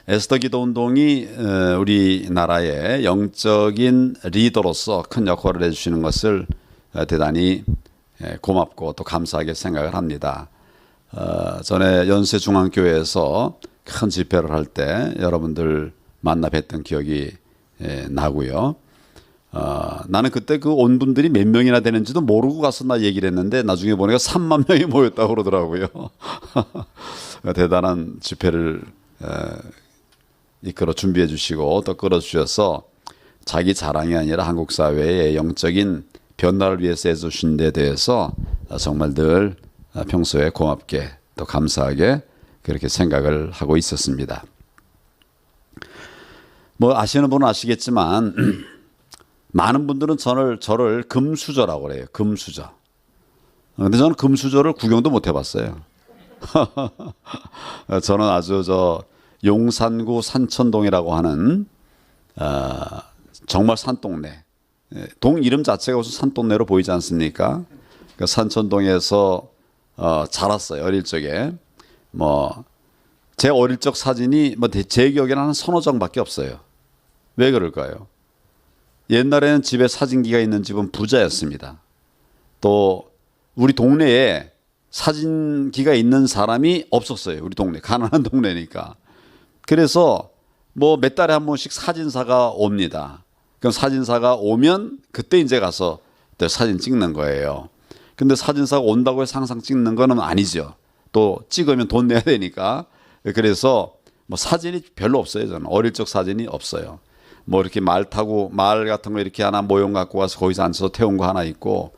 에스더 기도 운동이 우리나라의 영적인 리더로서 큰 역할을 해주시는 것을 대단히 고맙고 또 감사하게 생각을 합니다. 전에 연세중앙교회에서 큰 집회를 할 때 여러분들 만나 뵀던 기억이 나고요. 나는 그때 그 온 분들이 몇 명이나 되는지도 모르고 가서 나 얘기를 했는데 나중에 보니까 3만 명이 모였다고 그러더라고요. 대단한 집회를 이끌어 준비해 주시고 또 끌어주셔서 자기 자랑이 아니라 한국 사회의 영적인 변화를 위해서 해주신 데 대해서 정말 늘 평소에 고맙게 또 감사하게 그렇게 생각을 하고 있었습니다. 뭐 아시는 분은 아시겠지만 많은 분들은 저를 금수저라고 그래요. 금수저. 근데 저는 금수저를 구경도 못 해봤어요. 저는 아주 용산구 산천동이라고 하는 정말 산동네. 동 이름 자체가 무슨 산동네로 보이지 않습니까? 그 산천동에서 자랐어요. 어릴 적에. 제 어릴 적 사진이 제 기억에는 한 서너 장밖에 없어요. 왜 그럴까요? 옛날에는 집에 사진기가 있는 집은 부자였습니다. 또 우리 동네에 사진기가 있는 사람이 없었어요. 우리 동네 가난한 동네니까. 그래서 몇 달에 한 번씩 사진사가 옵니다. 그럼 사진사가 오면 그때 이제 가서 사진 찍는 거예요. 근데 사진사가 온다고 해서 항상 찍는 거는 아니죠. 또 찍으면 돈 내야 되니까. 그래서 사진이 별로 없어요. 저는 어릴 적 사진이 없어요. 이렇게 말 같은 거 이렇게 하나 모형 갖고 와서 거기서 앉아서 태운 거 하나 있고,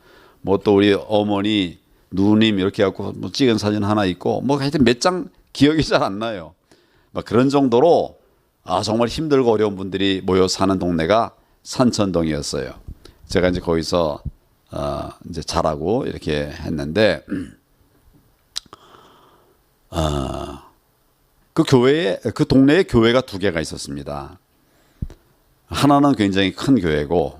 또 우리 어머니, 누님 이렇게 갖고 찍은 사진 하나 있고, 하여튼 몇 장 기억이 잘 안 나요. 그런 정도로 정말 힘들고 어려운 분들이 모여 사는 동네가 산천동이었어요. 제가 이제 거기서 이제 자라고 이렇게 했는데, 그 동네에 교회가 두 개가 있었습니다. 하나는 굉장히 큰 교회고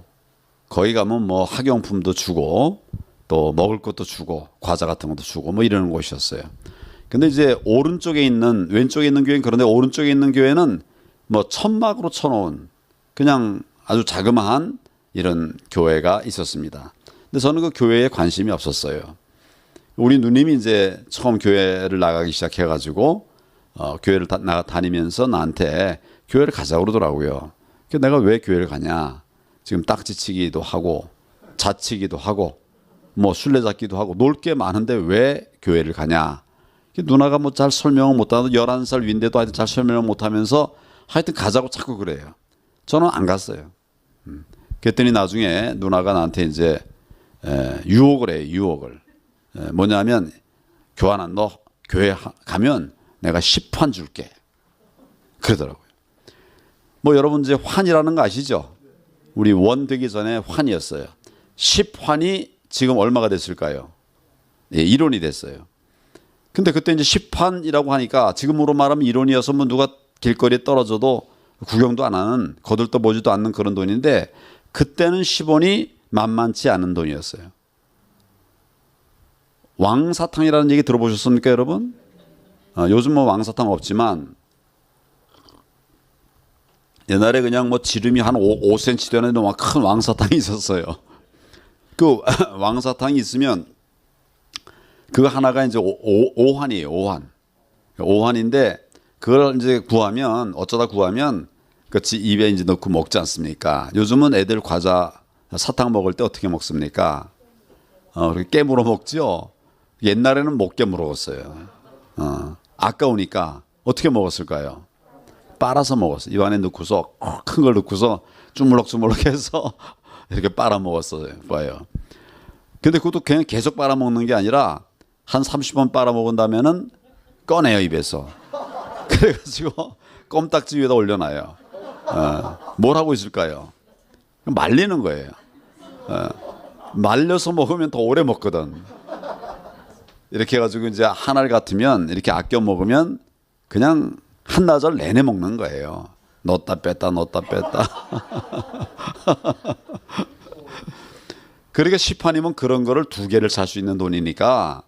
거기 가면 학용품도 주고 또 먹을 것도 주고 과자 같은 것도 주고 이러는 곳이었어요. 근데 이제 왼쪽에 있는 교회는 그런데 오른쪽에 있는 교회는 천막으로 쳐놓은 그냥 아주 자그마한 이런 교회가 있었습니다. 근데 저는 그 교회에 관심이 없었어요. 우리 누님이 이제 처음 교회를 나가기 시작해가지고 교회를 다니면서 나한테 교회를 가자고 그러더라고요. 내가 왜 교회를 가냐? 지금 딱지치기도 하고 자치기도 하고 술래잡기도 하고 놀 게 많은데 왜 교회를 가냐? 누나가 잘 설명을 못하고 11살 위인데도 하여튼 잘 설명을 못하면서 하여튼 가자고 자꾸 그래요. 저는 안 갔어요. 그랬더니 나중에 누나가 나한테 이제 유혹을 해요. 유혹을. 뭐냐면 교환아 너 교회 가면 내가 10환 줄게. 그러더라고요. 여러분 이제 환이라는 거 아시죠? 우리 원 되기 전에 환이었어요. 10환이 지금 얼마가 됐을까요? 1원이 됐어요. 근데 그때 이제 10환이라고 하니까 지금으로 말하면 1원이어서 누가 길거리에 떨어져도 구경도 안 하는 거들떠보지도 않는 그런 돈인데 그때는 10원이 만만치 않은 돈이었어요. 왕사탕이라는 얘기 들어보셨습니까 여러분? 요즘 왕사탕 없지만 옛날에 그냥 지름이 한 5cm 되는 큰 왕사탕이 있었어요. 그 왕사탕이 있으면 그거 하나가 이제 5환이에요. 5환. 5환인데 그걸 이제 어쩌다 구하면 그치 입에 이제 넣고 먹지 않습니까? 요즘은 애들 과자 사탕 먹을 때 어떻게 먹습니까? 그렇게 깨물어 먹죠. 옛날에는 못 깨물어 먹었어요. 아까우니까 어떻게 먹었을까요? 빨아서 먹었어요. 입안에 넣고서 큰 걸 넣고서 주물럭주물럭 해서 이렇게 빨아 먹었어요. 봐요. 근데 그것도 그냥 계속 빨아 먹는 게 아니라 한 30번 빨아 먹은다면은 꺼내요 입에서. 그래가지고 껌딱지 위에다 올려놔요. 뭘 하고 있을까요? 말리는 거예요. 말려서 먹으면 더 오래 먹거든. 이렇게 해가지고 이제 한 알 같으면 이렇게 아껴 먹으면 그냥 한나절 내내 먹는 거예요. 넣었다 뺐다 넣었다 뺐다. 그러니까 10환이면 그런 거를 2개를 살 수 있는 돈이니까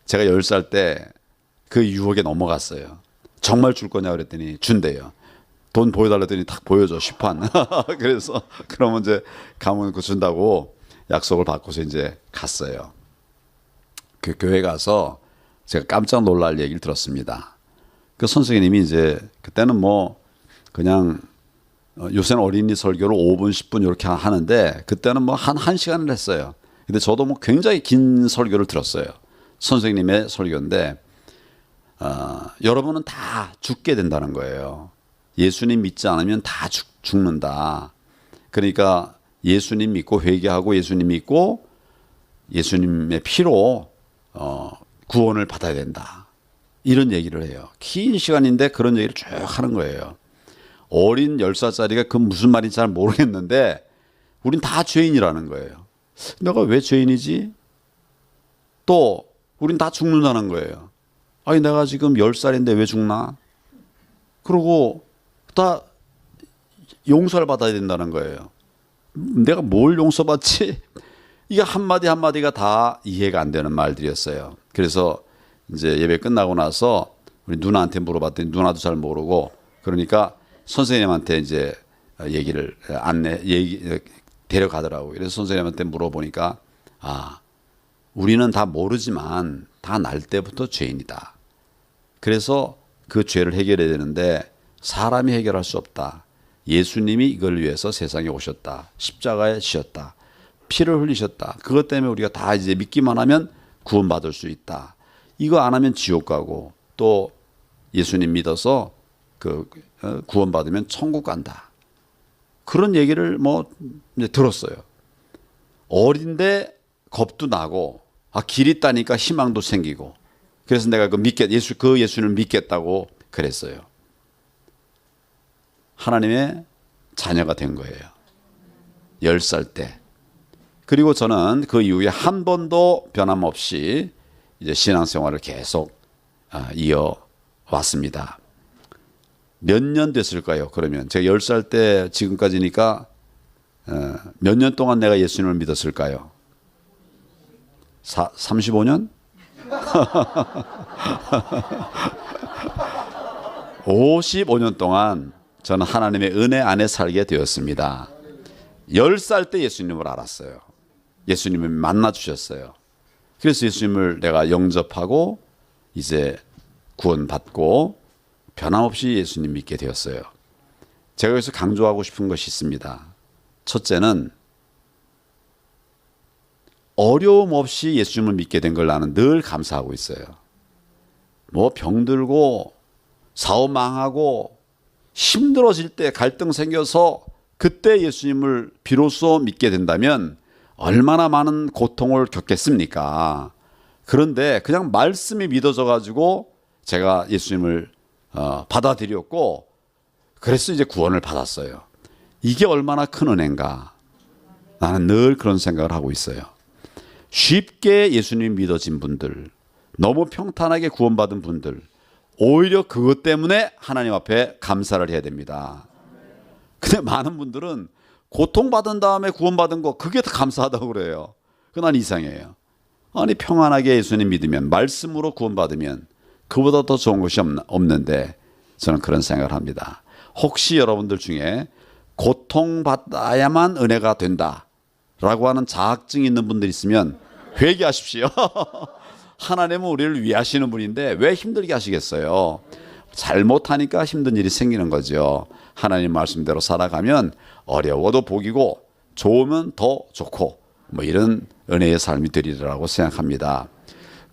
제가 10살 때 그 유혹에 넘어갔어요. 정말 줄 거냐 그랬더니 준대요. 돈 보여달랬더니 딱 보여줘, 시판. 그래서 그러면 이제 가면 그 준다고 약속을 받고서 이제 갔어요. 그 교회 가서 제가 깜짝 놀랄 얘기를 들었습니다. 그 선생님이 이제 그때는 뭐 그냥 요새는 어린이 설교를 5분, 10분 이렇게 하는데 그때는 뭐 한 1시간을 했어요. 근데 저도 뭐 굉장히 긴 설교를 들었어요. 선생님의 설교인데 여러분은 다 죽게 된다는 거예요. 예수님 믿지 않으면 다 죽는다. 그러니까 예수님 믿고 회개하고 예수님 믿고 예수님의 피로 구원을 받아야 된다. 이런 얘기를 해요. 긴 시간인데 그런 얘기를 쭉 하는 거예요. 어린 10살짜리가 그 무슨 말인지 잘 모르겠는데 우린 다 죄인이라는 거예요. 내가 왜 죄인이지? 또 우린 다 죽는다는 거예요. 아니 내가 지금 10살인데 왜 죽나? 그러고 다 용서를 받아야 된다는 거예요. 내가 뭘 용서받지? 이게 한마디 한마디가 다 이해가 안 되는 말들이었어요. 그래서 이제 예배 끝나고 나서 우리 누나한테 물어봤더니 누나도 잘 모르고 그러니까 선생님한테 이제 얘기를 데려가더라고요. 그래서 선생님한테 물어보니까 우리는 다 모르지만 다 날 때부터 죄인이다. 그래서 그 죄를 해결해야 되는데 사람이 해결할 수 없다. 예수님이 이걸 위해서 세상에 오셨다. 십자가에 지셨다. 피를 흘리셨다. 그것 때문에 우리가 다 이제 믿기만 하면 구원받을 수 있다. 이거 안 하면 지옥 가고 또 예수님 믿어서 구원받으면 천국 간다. 그런 얘기를 뭐 이제 들었어요. 어린데 겁도 나고 길 있다니까 희망도 생기고 그래서 내가 그 예수를 믿겠다고 그랬어요. 하나님의 자녀가 된 거예요. 10살 때. 그리고 저는 그 이후에 한 번도 변함없이 이제 신앙생활을 계속 이어왔습니다. 몇 년 됐을까요? 그러면 제가 10살 때 지금까지니까 몇 년 동안 내가 예수님을 믿었을까요? 35년? 55년 동안 저는 하나님의 은혜 안에 살게 되었습니다. 10살 때 예수님을 알았어요. 예수님을 만나 주셨어요. 그래서 예수님을 내가 영접하고 이제 구원받고 변함없이 예수님 믿게 되었어요. 제가 여기서 강조하고 싶은 것이 있습니다. 첫째는 어려움 없이 예수님을 믿게 된 걸 나는 늘 감사하고 있어요. 뭐 병들고 사업 망하고 힘들어질 때 갈등 생겨서 그때 예수님을 비로소 믿게 된다면 얼마나 많은 고통을 겪겠습니까? 그런데 그냥 말씀이 믿어져 가지고 제가 예수님을 받아들였고 그래서 이제 구원을 받았어요. 이게 얼마나 큰 은혜인가. 나는 늘 그런 생각을 하고 있어요. 쉽게 예수님 믿어진 분들, 너무 평탄하게 구원받은 분들, 오히려 그것 때문에 하나님 앞에 감사를 해야 됩니다. 근데 많은 분들은 고통받은 다음에 구원받은 거 그게 더 감사하다고 그래요. 그건 난 이상해요. 아니 평안하게 예수님 믿으면 말씀으로 구원받으면 그보다 더 좋은 것이 없는데 저는 그런 생각을 합니다. 혹시 여러분들 중에 고통받아야만 은혜가 된다라고 하는 자학증이 있는 분들 있으면 회개하십시오. 하나님은 우리를 위하시는 분인데 왜 힘들게 하시겠어요? 잘못하니까 힘든 일이 생기는 거죠. 하나님 말씀대로 살아가면 어려워도 복이고 좋으면 더 좋고 뭐 이런 은혜의 삶이 되리라고 생각합니다.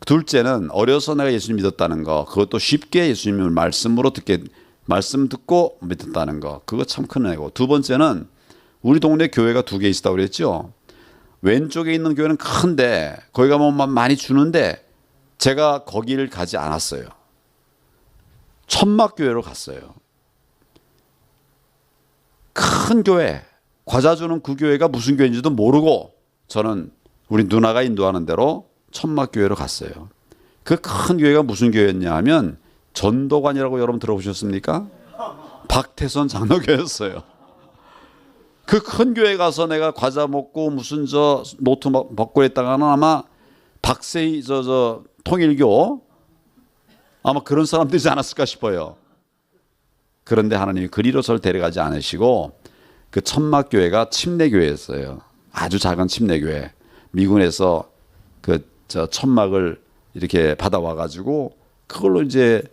둘째는 어려서 내가 예수님 믿었다는 거, 그것도 쉽게 예수님을 말씀 듣고 믿었다는 거, 그거 참 큰 은혜고. 두 번째는 우리 동네 교회가 2개 있다고 그랬죠. 왼쪽에 있는 교회는 큰데 거기 가면 많이 주는데 제가 거기를 가지 않았어요. 천막교회로 갔어요. 큰 교회, 과자 주는 그 교회가 무슨 교회인지도 모르고 저는 우리 누나가 인도하는 대로 천막교회로 갔어요. 그 큰 교회가 무슨 교회였냐 하면 전도관이라고 여러분 들어보셨습니까? 박태선 장로교회였어요. 그 큰 교회 가서 내가 과자 먹고 무슨 노트 먹고 했다가는 아마 박세희 통일교 아마 그런 사람들이지 않았을까 싶어요. 그런데 하나님이 그리로 저를 데려가지 않으시고 그 천막교회가 침례교회였어요. 아주 작은 침례교회. 미군에서 저 천막을 이렇게 받아와 가지고 그걸로 이제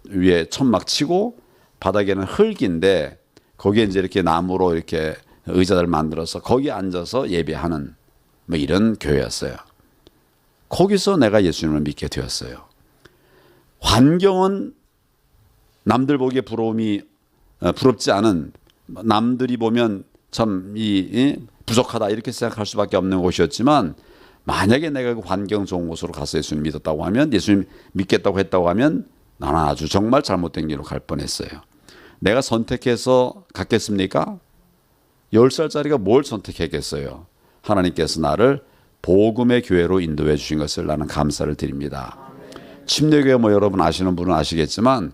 위에 천막 치고 바닥에는 흙인데 거기에 이제 이렇게 나무로 이렇게 의자를 만들어서 거기 앉아서 예배하는 뭐 이런 교회였어요. 거기서 내가 예수님을 믿게 되었어요. 환경은 남들 보기에 부럽지 않은, 남들이 보면 참 부족하다 이렇게 생각할 수밖에 없는 곳이었지만, 만약에 내가 그 환경 좋은 곳으로 가서 예수님 믿었다고 하면, 예수님 믿겠다고 했다고 하면 나는 아주 정말 잘못된 길로 갈 뻔했어요. 내가 선택해서 갔겠습니까? 10살짜리가 뭘 선택했겠어요? 하나님께서 나를 복음의 교회로 인도해 주신 것을 나는 감사를 드립니다. 침례교회 뭐 여러분 아시는 분은 아시겠지만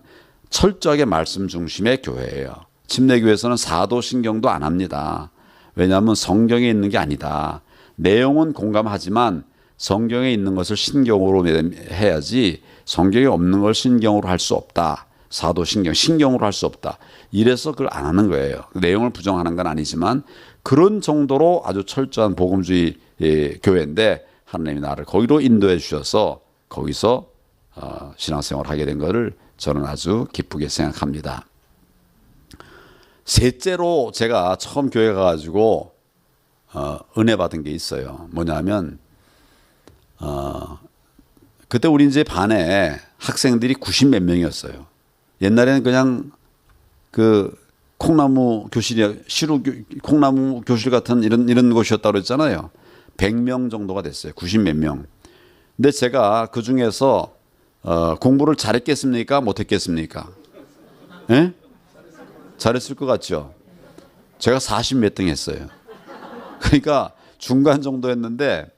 철저하게 말씀 중심의 교회예요. 침례교회에서는 사도신경도 안 합니다. 왜냐하면 성경에 있는 게 아니다. 내용은 공감하지만 성경에 있는 것을 신경으로 해야지 성경에 없는 걸 신경으로 할 수 없다. 사도신경, 신경으로 할 수 없다. 이래서 그걸 안 하는 거예요. 내용을 부정하는 건 아니지만 그런 정도로 아주 철저한 복음주의 교회인데 하나님이 나를 거기로 인도해 주셔서 거기서 신앙생활을 하게 된 것을 저는 아주 기쁘게 생각합니다. 셋째로 제가 처음 교회 가가지고 은혜 받은 게 있어요. 뭐냐면 그때 우리 이제 반에 학생들이 90몇 명이었어요. 옛날에는 그냥 그 콩나무 교실이 콩나무 교실 같은 이런 곳이었다고 그랬잖아요. 100명 정도가 됐어요. 90몇 명. 근데 제가 그 중에서 공부를 잘했겠습니까? 못했겠습니까? 예? 잘했을 것 같죠? 제가 40몇 등 했어요. 그러니까 중간 정도 했는데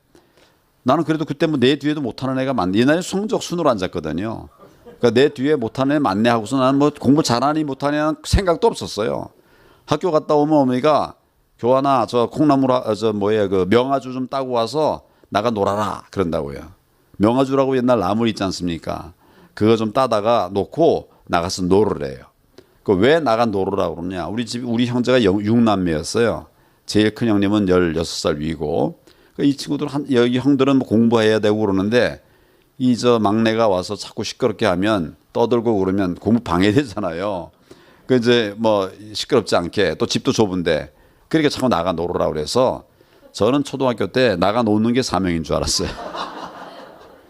나는 그래도 그때 뭐 내 뒤에도 못하는 애가 많네. 옛날에 성적 순으로 앉았거든요. 그러니까 내 뒤에 못하는 애 많네 하고서 나는 뭐 공부 잘하니 못하냐는 생각도 없었어요. 학교 갔다 오면 어머니가 교환아 저 콩나무라 그 명아주 좀 따고 와서 나가 놀아라 그런다고요. 명아주라고 옛날 나물 있지 않습니까? 그거 좀 따다가 놓고 나가서 놀으래요. 그 왜 나가 놀으라고 그러냐? 우리 형제가 6남매였어요. 제일 큰 형님은 16살 위고 이 친구들 여기 형들은 뭐 공부해야 되고 그러는데 이 저 막내가 와서 자꾸 시끄럽게 하면 떠들고 그러면 공부 방해되잖아요. 그 이제 뭐 시끄럽지 않게 또 집도 좁은데 그러니까 자꾸 나가 놀으라고 그래서 저는 초등학교 때 나가 노는 게 사명인 줄 알았어요.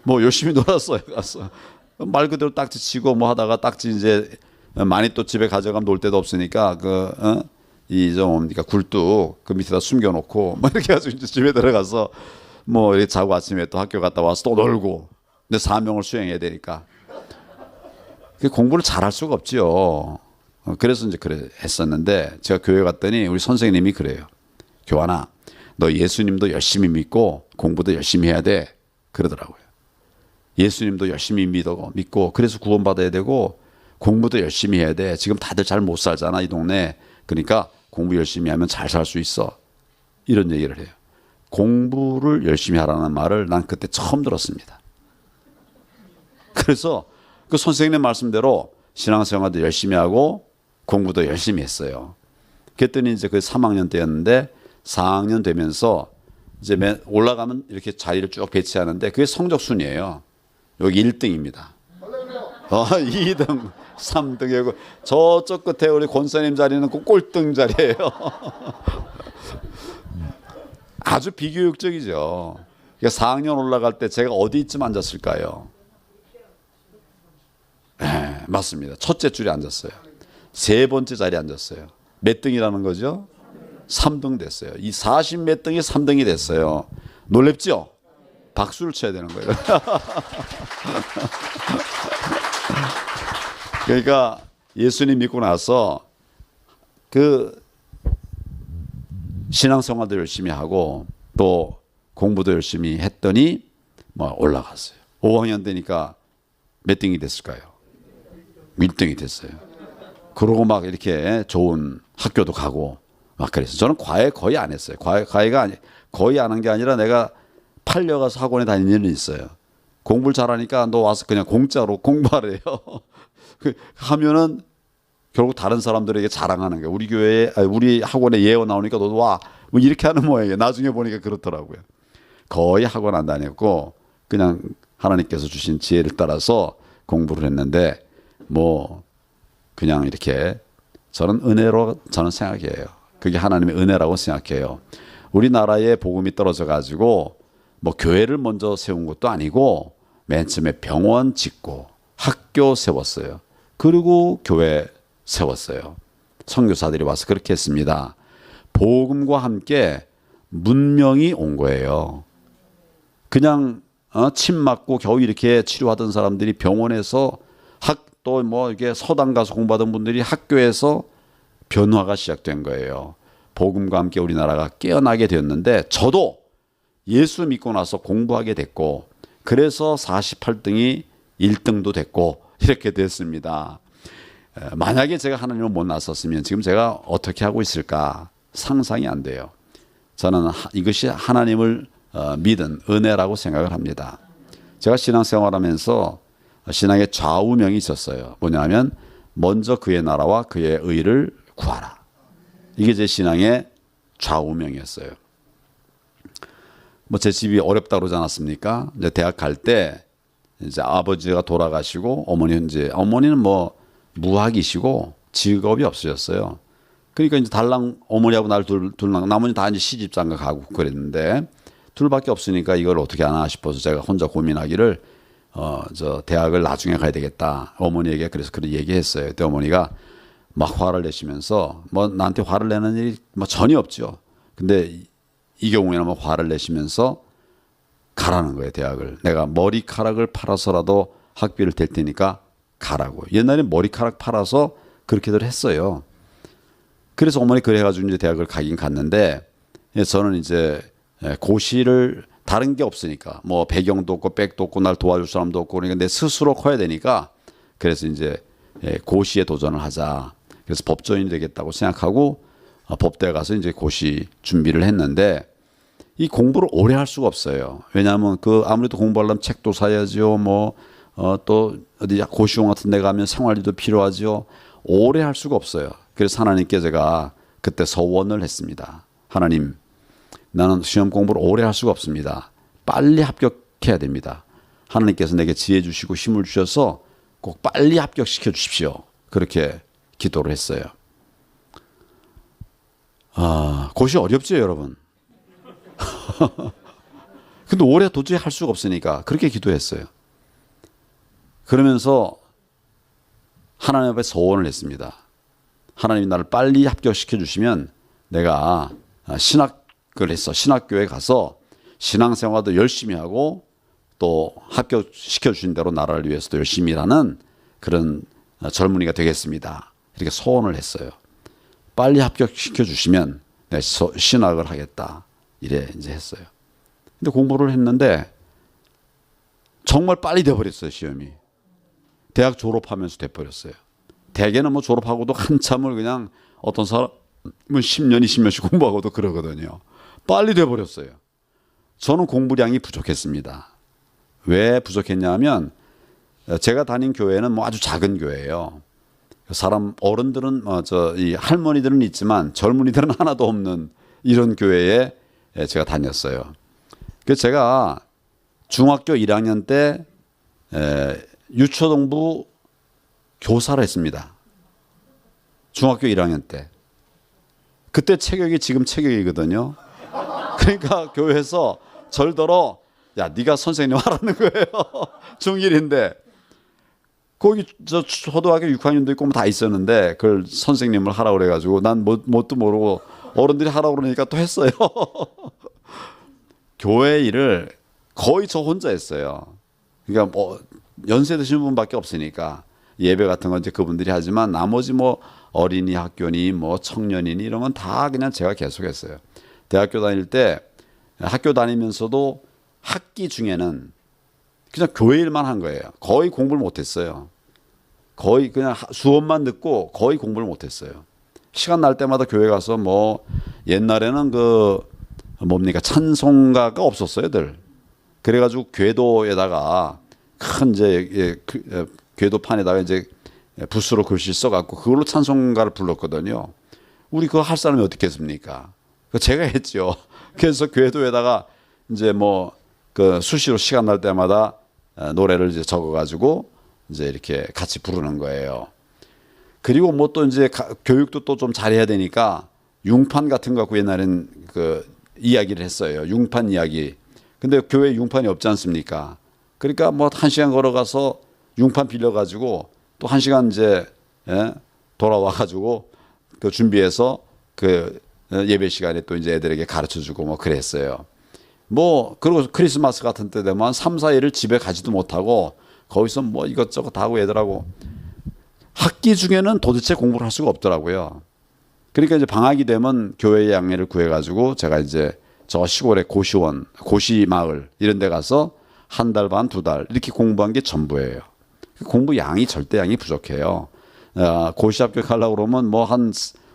뭐 열심히 놀았어요. 가서 말 그대로 딱지 치고 뭐 하다가 딱지 이제 많이 또 집에 가져가면 놀 데도 없으니까 뭡니까 굴뚝 그 밑에다 숨겨놓고 뭐 이렇게 해가지고 이제 집에 들어가서 뭐 이렇게 자고 아침에 또 학교 갔다 와서 또 놀고. 근데 사명을 수행해야 되니까 공부를 잘할 수가 없지요. 그래서 이제 그래 했었는데 제가 교회 갔더니 우리 선생님이 그래요. 교환아, 너 예수님도 열심히 믿고 공부도 열심히 해야 돼. 그러더라고요. 예수님도 열심히 믿고 그래서 구원받아야 되고 공부도 열심히 해야 돼. 지금 다들 잘 못 살잖아 이 동네. 그러니까 공부 열심히 하면 잘 살 수 있어. 이런 얘기를 해요. 공부를 열심히 하라는 말을 난 그때 처음 들었습니다. 그래서 그 선생님 말씀대로 신앙생활도 열심히 하고 공부도 열심히 했어요. 그랬더니 이제 그 3학년 때였는데 4학년 되면서 이제 올라가면 이렇게 자리를 쭉 배치하는데 그게 성적순이에요. 여기 1등입니다. 2등, 3등이고 저쪽 끝에 우리 권사님 자리는 그 꼴등 자리예요. 아주 비교육적이죠. 4학년 올라갈 때 제가 어디쯤 앉았을까요? 네, 맞습니다. 첫째 줄에 앉았어요. 세 번째 자리에 앉았어요. 몇 등이라는 거죠? 3등 됐어요. 이 40 몇 등이 3등이 됐어요. 놀랍죠? 박수를 쳐야 되는 거예요. 그러니까 예수님 믿고 나서 그 신앙생활도 열심히 하고 또 공부도 열심히 했더니 뭐 올라갔어요. 5학년 되니까 몇 등이 됐을까요? 1등이 됐어요. 그러고 막 이렇게 좋은 학교도 가고 막 그랬어요. 저는 과외 거의 안 했어요. 과외가 거의 안 한 게 아니라 내가 팔려가서 학원에 다니는 일은 있어요. 공부를 잘하니까 너 와서 그냥 공짜로 공부하래요. 하면은 결국 다른 사람들에게 자랑하는 거예요. 우리 교회에, 우리 학원에 예언 나오니까 너도 와. 뭐 이렇게 하는 모양이에요. 나중에 보니까 그렇더라고요. 거의 학원 안 다녔고 그냥 하나님께서 주신 지혜를 따라서 공부를 했는데 뭐 그냥 이렇게 저는 은혜로 저는 생각해요. 그게 하나님의 은혜라고 생각해요. 우리나라에 복음이 떨어져 가지고 뭐 교회를 먼저 세운 것도 아니고 맨 처음에 병원 짓고 학교 세웠어요. 그리고 교회 세웠어요. 선교사들이 와서 그렇게 했습니다. 복음과 함께 문명이 온 거예요. 그냥 침 맞고 겨우 이렇게 치료하던 사람들이 병원에서 또 뭐 이게 서당 가서 공부하던 분들이 학교에서 변화가 시작된 거예요. 복음과 함께 우리나라가 깨어나게 되었는데 저도 예수 믿고 나서 공부하게 됐고 그래서 48등이 1등도 됐고 이렇게 됐습니다. 만약에 제가 하나님을 못 나섰으면 지금 제가 어떻게 하고 있을까 상상이 안 돼요. 저는 이것이 하나님을 믿은 은혜라고 생각을 합니다. 제가 신앙생활하면서 신앙의 좌우명이 있었어요. 뭐냐면 먼저 그의 나라와 그의 의를 구하라. 이게 제 신앙의 좌우명이었어요. 뭐 제 집이 어렵다고 그러지 않았습니까? 이제 대학 갈 때 이제 아버지가 돌아가시고 어머니는 뭐 무학이시고 직업이 없으셨어요. 그러니까 이제 달랑 어머니하고 날 둘랑 나머지 다 이제 시집장가 가고 그랬는데 둘밖에 없으니까 이걸 어떻게 하나 싶어서 제가 혼자 고민하기를 저 대학을 나중에 가야 되겠다. 어머니에게 그래서 그렇게 얘기했어요. 그때 어머니가 막 화를 내시면서 뭐 나한테 화를 내는 일이 뭐 전혀 없죠. 근데 이 경우에는 뭐 화를 내시면서 가라는 거예요. 대학을. 내가 머리카락을 팔아서라도 학비를 댈 테니까 가라고. 옛날에 머리카락 팔아서 그렇게들 했어요. 그래서 어머니 그래가지고 이제 대학을 가긴 갔는데 저는 이제 고시를 다른 게 없으니까 뭐 배경도 없고 백도 없고 날 도와줄 사람도 없고 그러니까 내 스스로 커야 되니까 그래서 이제 고시에 도전을 하자. 그래서 법조인이 되겠다고 생각하고 법대에 가서 이제 고시 준비를 했는데 이 공부를 오래 할 수가 없어요. 왜냐하면 아무래도 공부하려면 책도 사야죠. 또 어디 고시원 같은 데 가면 생활비도 필요하죠. 오래 할 수가 없어요. 그래서 하나님께 제가 그때 서원을 했습니다. 하나님, 나는 시험 공부를 오래 할 수가 없습니다. 빨리 합격해야 됩니다. 하나님께서 내게 지혜 주시고 힘을 주셔서 꼭 빨리 합격시켜 주십시오. 그렇게 기도를 했어요. 고시 어렵죠, 여러분? 근데 오래 도저히 할 수가 없으니까 그렇게 기도했어요. 그러면서 하나님 앞에 서원을 했습니다. 하나님이 나를 빨리 합격시켜 주시면 내가 신학을 했어. 신학교에 가서 신앙생활도 열심히 하고 또 합격시켜 주신 대로 나라를 위해서도 열심히 일하는 그런 젊은이가 되겠습니다. 이렇게 소원을 했어요. 빨리 합격시켜 주시면 내가 신학을 하겠다. 이래 이제 했어요. 근데 공부를 했는데 정말 빨리 돼버렸어요. 시험이. 대학 졸업하면서 돼버렸어요. 대개는 뭐 졸업하고도 한참을 그냥 어떤 사람은 10년, 20년씩 공부하고도 그러거든요. 빨리 돼버렸어요. 저는 공부량이 부족했습니다. 왜 부족했냐 하면 제가 다닌 교회는 뭐 아주 작은 교회예요. 어른들은 이 할머니들은 있지만 젊은이들은 하나도 없는 이런 교회에 제가 다녔어요. 그래서 제가 중학교 1학년 때 유초동부 교사를 했습니다. 중학교 1학년 때. 그때 체격이 지금 체격이거든요. 그러니까 교회에서 절더러 야, 네가 선생님 하라는 거예요. 중1인데. 거기 초등학교 6학년도 있고 뭐 다 있었는데 그걸 선생님을 하라고 그래가지고 난 뭣도 모르고 어른들이 하라고 그러니까 또 했어요. 교회 일을 거의 저 혼자 했어요. 그러니까 뭐 연세 드신 분밖에 없으니까 예배 같은 건 이제 그분들이 하지만 나머지 뭐 어린이 학교니 뭐 청년이니 이런 건 다 그냥 제가 계속했어요. 대학교 다닐 때 학교 다니면서도 학기 중에는 그냥 교회 일만 한 거예요. 거의 공부를 못했어요. 거의 그냥 수업만 듣고 거의 공부를 못했어요. 시간 날 때마다 교회 가서 뭐 옛날에는 뭡니까 찬송가가 없었어요, 늘. 그래가지고 궤도에다가 큰 이제 궤도판에다가 이제 붓으로 글씨 써갖고 그걸로 찬송가를 불렀거든요. 우리 그거 할 사람이 어떻게 했습니까? 그 제가 했죠. 그래서 궤도에다가 이제 뭐 그 수시로 시간 날 때마다 노래를 이제 적어가지고 이제 이렇게 같이 부르는 거예요. 그리고 뭐 또 이제 교육도 또 좀 잘해야 되니까 융판 같은 거 갖고 옛날엔 그 이야기를 했어요. 융판 이야기. 근데 교회에 융판이 없지 않습니까? 그러니까 뭐 1시간 걸어가서 융판 빌려가지고 또 1시간 이제 돌아와가지고 그 준비해서 그 예배 시간에 또 이제 애들에게 가르쳐주고 뭐 그랬어요. 뭐 그리고 크리스마스 같은 때 되면 한 3, 4일을 집에 가지도 못하고 거기서 뭐 이것저것 다 하고 애들하고 학기 중에는 도대체 공부를 할 수가 없더라고요. 그러니까 이제 방학이 되면 교회의 양해를 구해가지고 제가 이제 저 시골의 고시원, 고시마을 이런 데 가서 한 달 반, 2달 이렇게 공부한 게 전부예요. 공부 양이 절대 양이 부족해요. 고시 합격하려고 그러면 뭐 한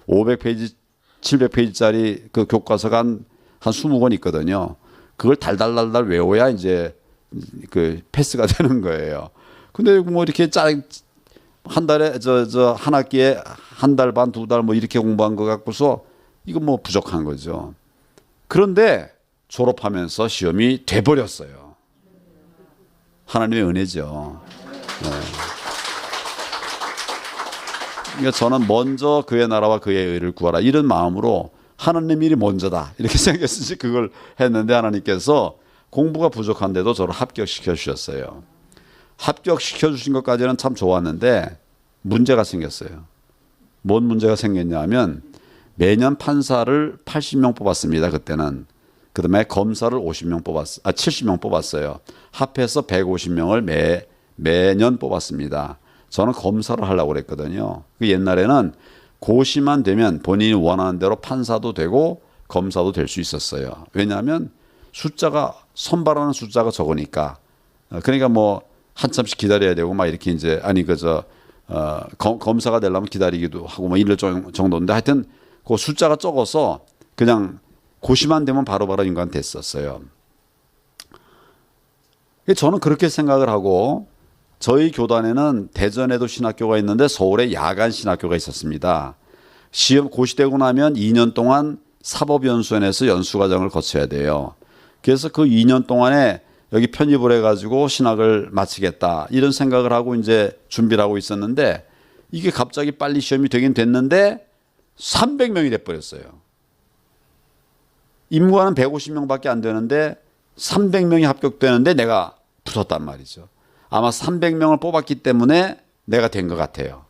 500페이지, 700페이지짜리 그 교과서가 한 20권 있거든요. 그걸 달달달달 외워야 이제 그 패스가 되는 거예요. 근데 뭐 이렇게 한 달에 한 학기에 한 달 반, 2달 뭐 이렇게 공부한 거 갖고서 이거 뭐 부족한 거죠. 그런데 졸업하면서 시험이 돼버렸어요. 하나님의 은혜죠. 네. 그러니까 저는 먼저 그의 나라와 그의 의를 구하라 이런 마음으로 하나님 일이 먼저다 이렇게 생각했으니 그걸 했는데 하나님께서 공부가 부족한데도 저를 합격시켜 주셨어요. 합격시켜 주신 것까지는 참 좋았는데 문제가 생겼어요. 뭔 문제가 생겼냐 하면 매년 판사를 80명 뽑았습니다. 그때는. 그다음에 검사를 70명 뽑았어요. 합해서 150명을 매년 뽑았습니다. 저는 검사를 하려고 그랬거든요. 그 옛날에는 고시만 되면 본인이 원하는 대로 판사도 되고 검사도 될 수 있었어요. 왜냐하면 선발하는 숫자가 적으니까. 그러니까 뭐 한참씩 기다려야 되고 막 이렇게 이제 검사가 되려면 기다리기도 하고 뭐 이럴 정도인데 하여튼 그 숫자가 적어서 그냥 고시만 되면 바로바로 인간 됐었어요. 저는 그렇게 생각을 하고 저희 교단에는 대전에도 신학교가 있는데 서울에 야간 신학교가 있었습니다. 시험 고시되고 나면 2년 동안 사법연수원에서 연수과정을 거쳐야 돼요. 그래서 그 2년 동안에 여기 편입을 해가지고 신학을 마치겠다 이런 생각을 하고 이제 준비를 하고 있었는데 이게 갑자기 빨리 시험이 되긴 됐는데 300명이 돼버렸어요. 임관은 150명밖에 안 되는데 300명이 합격되는데 내가 붙었단 말이죠. 아마 300명을 뽑았기 때문에 내가 된 것 같아요.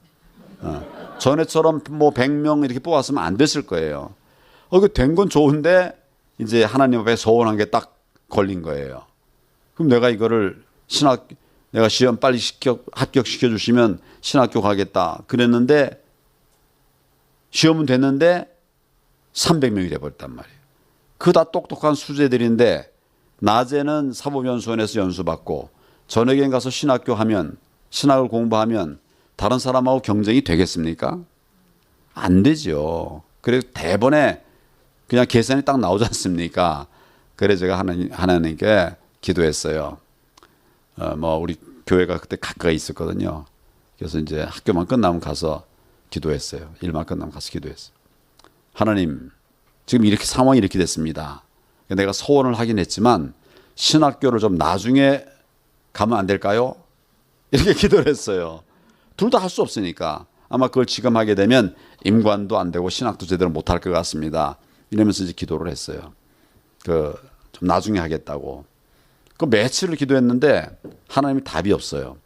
전에처럼 뭐 100명 이렇게 뽑았으면 안 됐을 거예요. 된 건 좋은데 이제 하나님 앞에 서운한 게 딱 걸린 거예요. 그럼 내가 이거를 내가 시험 빨리 합격시켜 주시면 신학교 가겠다 그랬는데 시험은 됐는데 300명이 돼버렸단 말이에요. 그 다 똑똑한 수재들인데 낮에는 사법연수원에서 연수받고 저녁에 가서 신학을 공부하면 다른 사람하고 경쟁이 되겠습니까? 안 되죠. 그래서 대번에 그냥 계산이 딱 나오지 않습니까? 그래서 제가 하나님께 기도했어요. 뭐 우리 교회가 그때 가까이 있었거든요. 그래서 이제 학교만 끝나면 가서 기도했어요. 일만 끝나면 가서 기도했어요. 하나님, 지금 이렇게 상황이 이렇게 됐습니다. 내가 소원을 하긴 했지만 신학교를 좀 나중에 가면 안 될까요? 이렇게 기도를 했어요. 둘 다 할 수 없으니까 아마 그걸 지금 하게 되면 임관도 안 되고 신학도 제대로 못할 것 같습니다. 이러면서 이제 기도를 했어요. 좀 나중에 하겠다고. 그 며칠을 기도했는데 하나님이 답이 없어요.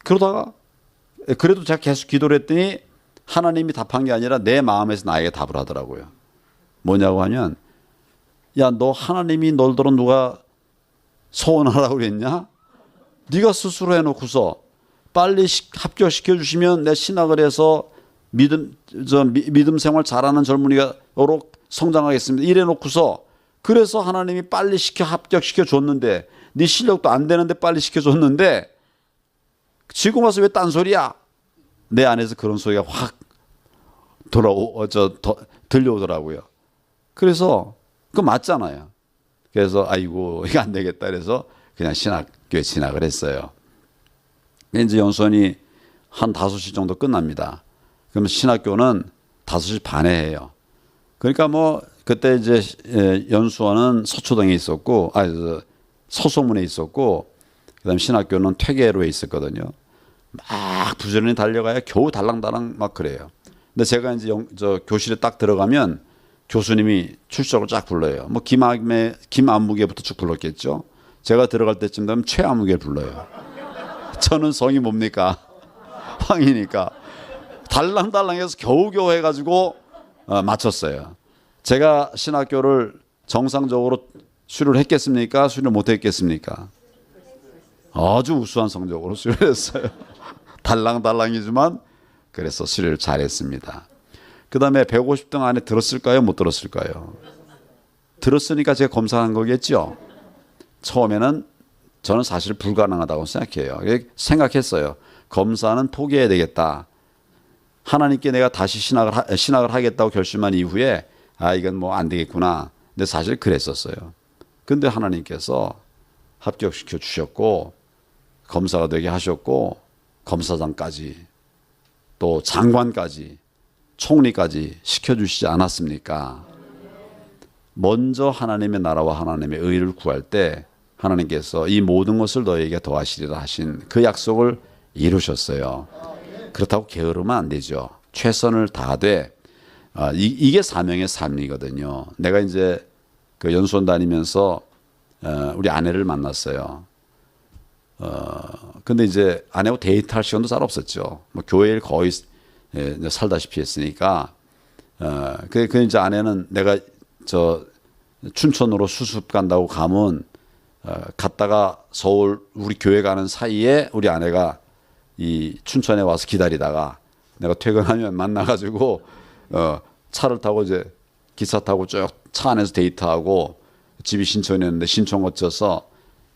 그러다가 그래도 제가 계속 기도를 했더니 하나님이 답한 게 아니라 내 마음에서 나에게 답을 하더라고요. 뭐냐고 하면 야, 너 하나님이 너더러 누가 소원하라고 그랬냐? 네가 스스로 해놓고서 빨리 합격시켜 주시면 내 신학을 해서 믿음 생활 잘하는 젊은이가 성장하겠습니다. 이래 놓고서 그래서 하나님이 빨리 합격시켜 줬는데 네 실력도 안 되는데 빨리 시켜줬는데 지금 와서 왜 딴소리야? 내 안에서 그런 소리가 확 들려오더라고요. 그래서 그거 맞잖아요. 그래서 아이고 이거 안 되겠다 그래서 그냥 신학교에 진학을 했어요. 이제 연수원이 한 5시 정도 끝납니다. 그러면 신학교는 5시 반에 해요. 그러니까 뭐 그때 이제 연수원은 서초동에 있었고, 서소문에 있었고, 그다음 신학교는 퇴계로에 있었거든요. 막 부지런히 달려가야 겨우 달랑달랑 막 그래요. 근데 제가 이제 저 교실에 딱 들어가면 교수님이 출석을 쫙 불러요. 뭐 김안무개부터 쭉 불렀겠죠. 제가 들어갈 때쯤 되면 최안무개를 불러요. 저는 성이 뭡니까? 황이니까 달랑달랑해서 겨우겨우 해가지고 맞췄어요. 제가 신학교를 정상적으로 수료를 했겠습니까? 수료를 못했겠습니까? 아주 우수한 성적으로 수료를 했어요. 달랑달랑이지만 그래서 수료를 잘했습니다. 그 다음에 150등 안에 들었을까요? 못 들었을까요? 들었으니까 제가 검사한 거겠죠. 처음에는 저는 사실 불가능하다고 생각해요. 생각했어요. 검사는 포기해야 되겠다. 하나님께 내가 다시 신학을 하겠다고 결심한 이후에 이건 뭐 안 되겠구나. 근데 사실 그랬었어요. 근데 하나님께서 합격시켜 주셨고 검사가 되게 하셨고 검사장까지 또 장관까지 총리까지 시켜주시지 않았습니까? 먼저 하나님의 나라와 하나님의 의를 구할 때 하나님께서 이 모든 것을 너에게 더하시리라 하신 그 약속을 이루셨어요. 그렇다고 게으르면 안 되죠. 최선을 다하되 이게 사명의 삶이거든요. 내가 이제 그 연수원 다니면서 우리 아내를 만났어요. 근데 이제 아내하고 데이트할 시간도 잘 없었죠. 뭐 교회를 거의 살다시피 했으니까. 그 이제 아내는 내가 저 춘천으로 수습 간다고 가면 갔다가 서울 우리 교회 가는 사이에 우리 아내가 이 춘천에 와서 기다리다가 내가 퇴근하면 만나가지고 차를 타고 이제 기차 타고 쭉 차 안에서 데이트하고 집이 신촌이었는데 신촌 거쳐서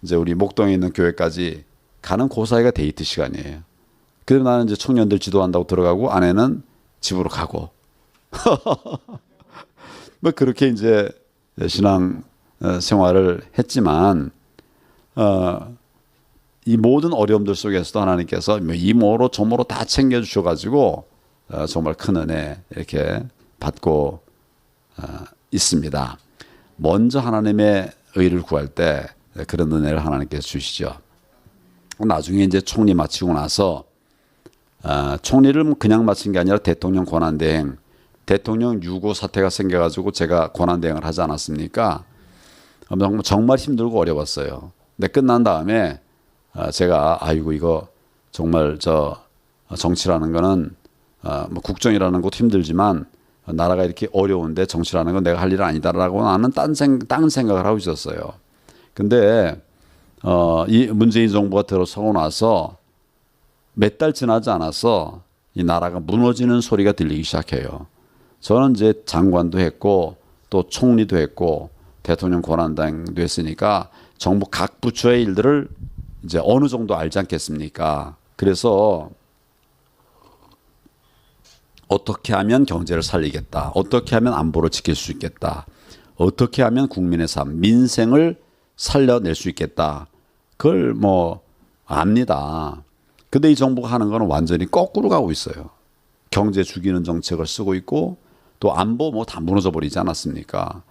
이제 우리 목동에 있는 교회까지 가는 그 사이가 데이트 시간이에요. 그래서 나는 이제 청년들 지도한다고 들어가고 아내는 집으로 가고 뭐 그렇게 이제 신앙 생활을 했지만 이 모든 어려움들 속에서도 하나님께서 이모로 저모로 다 챙겨주셔가지고 정말 큰 은혜 이렇게 받고 있습니다. 먼저 하나님의 의를 구할 때 그런 은혜를 하나님께서 주시죠. 나중에 이제 총리 마치고 나서 총리를 그냥 마친 게 아니라 대통령 권한대행, 대통령 유고 사태가 생겨가지고 제가 권한대행을 하지 않았습니까? 정말 힘들고 어려웠어요. 근데 끝난 다음에 제가 아이고 이거 정말 정치라는 거는 뭐 국정이라는 것도 힘들지만 나라가 이렇게 어려운데 정치라는 건 내가 할 일은 아니다라고 나는 딴 생각을 하고 있었어요. 근데 이 문재인 정부가 들어서고 나서 몇 달 지나지 않아서 이 나라가 무너지는 소리가 들리기 시작해요. 저는 이제 장관도 했고 또 총리도 했고 대통령 권한대행도 했으니까 정부 각 부처의 일들을 이제 어느 정도 알지 않겠습니까? 그래서 어떻게 하면 경제를 살리겠다. 어떻게 하면 안보를 지킬 수 있겠다. 어떻게 하면 국민의 삶, 민생을 살려낼 수 있겠다. 그걸 뭐 압니다. 근데 이 정부가 하는 거는 완전히 거꾸로 가고 있어요. 경제 죽이는 정책을 쓰고 있고 또 안보 뭐 다 무너져 버리지 않았습니까?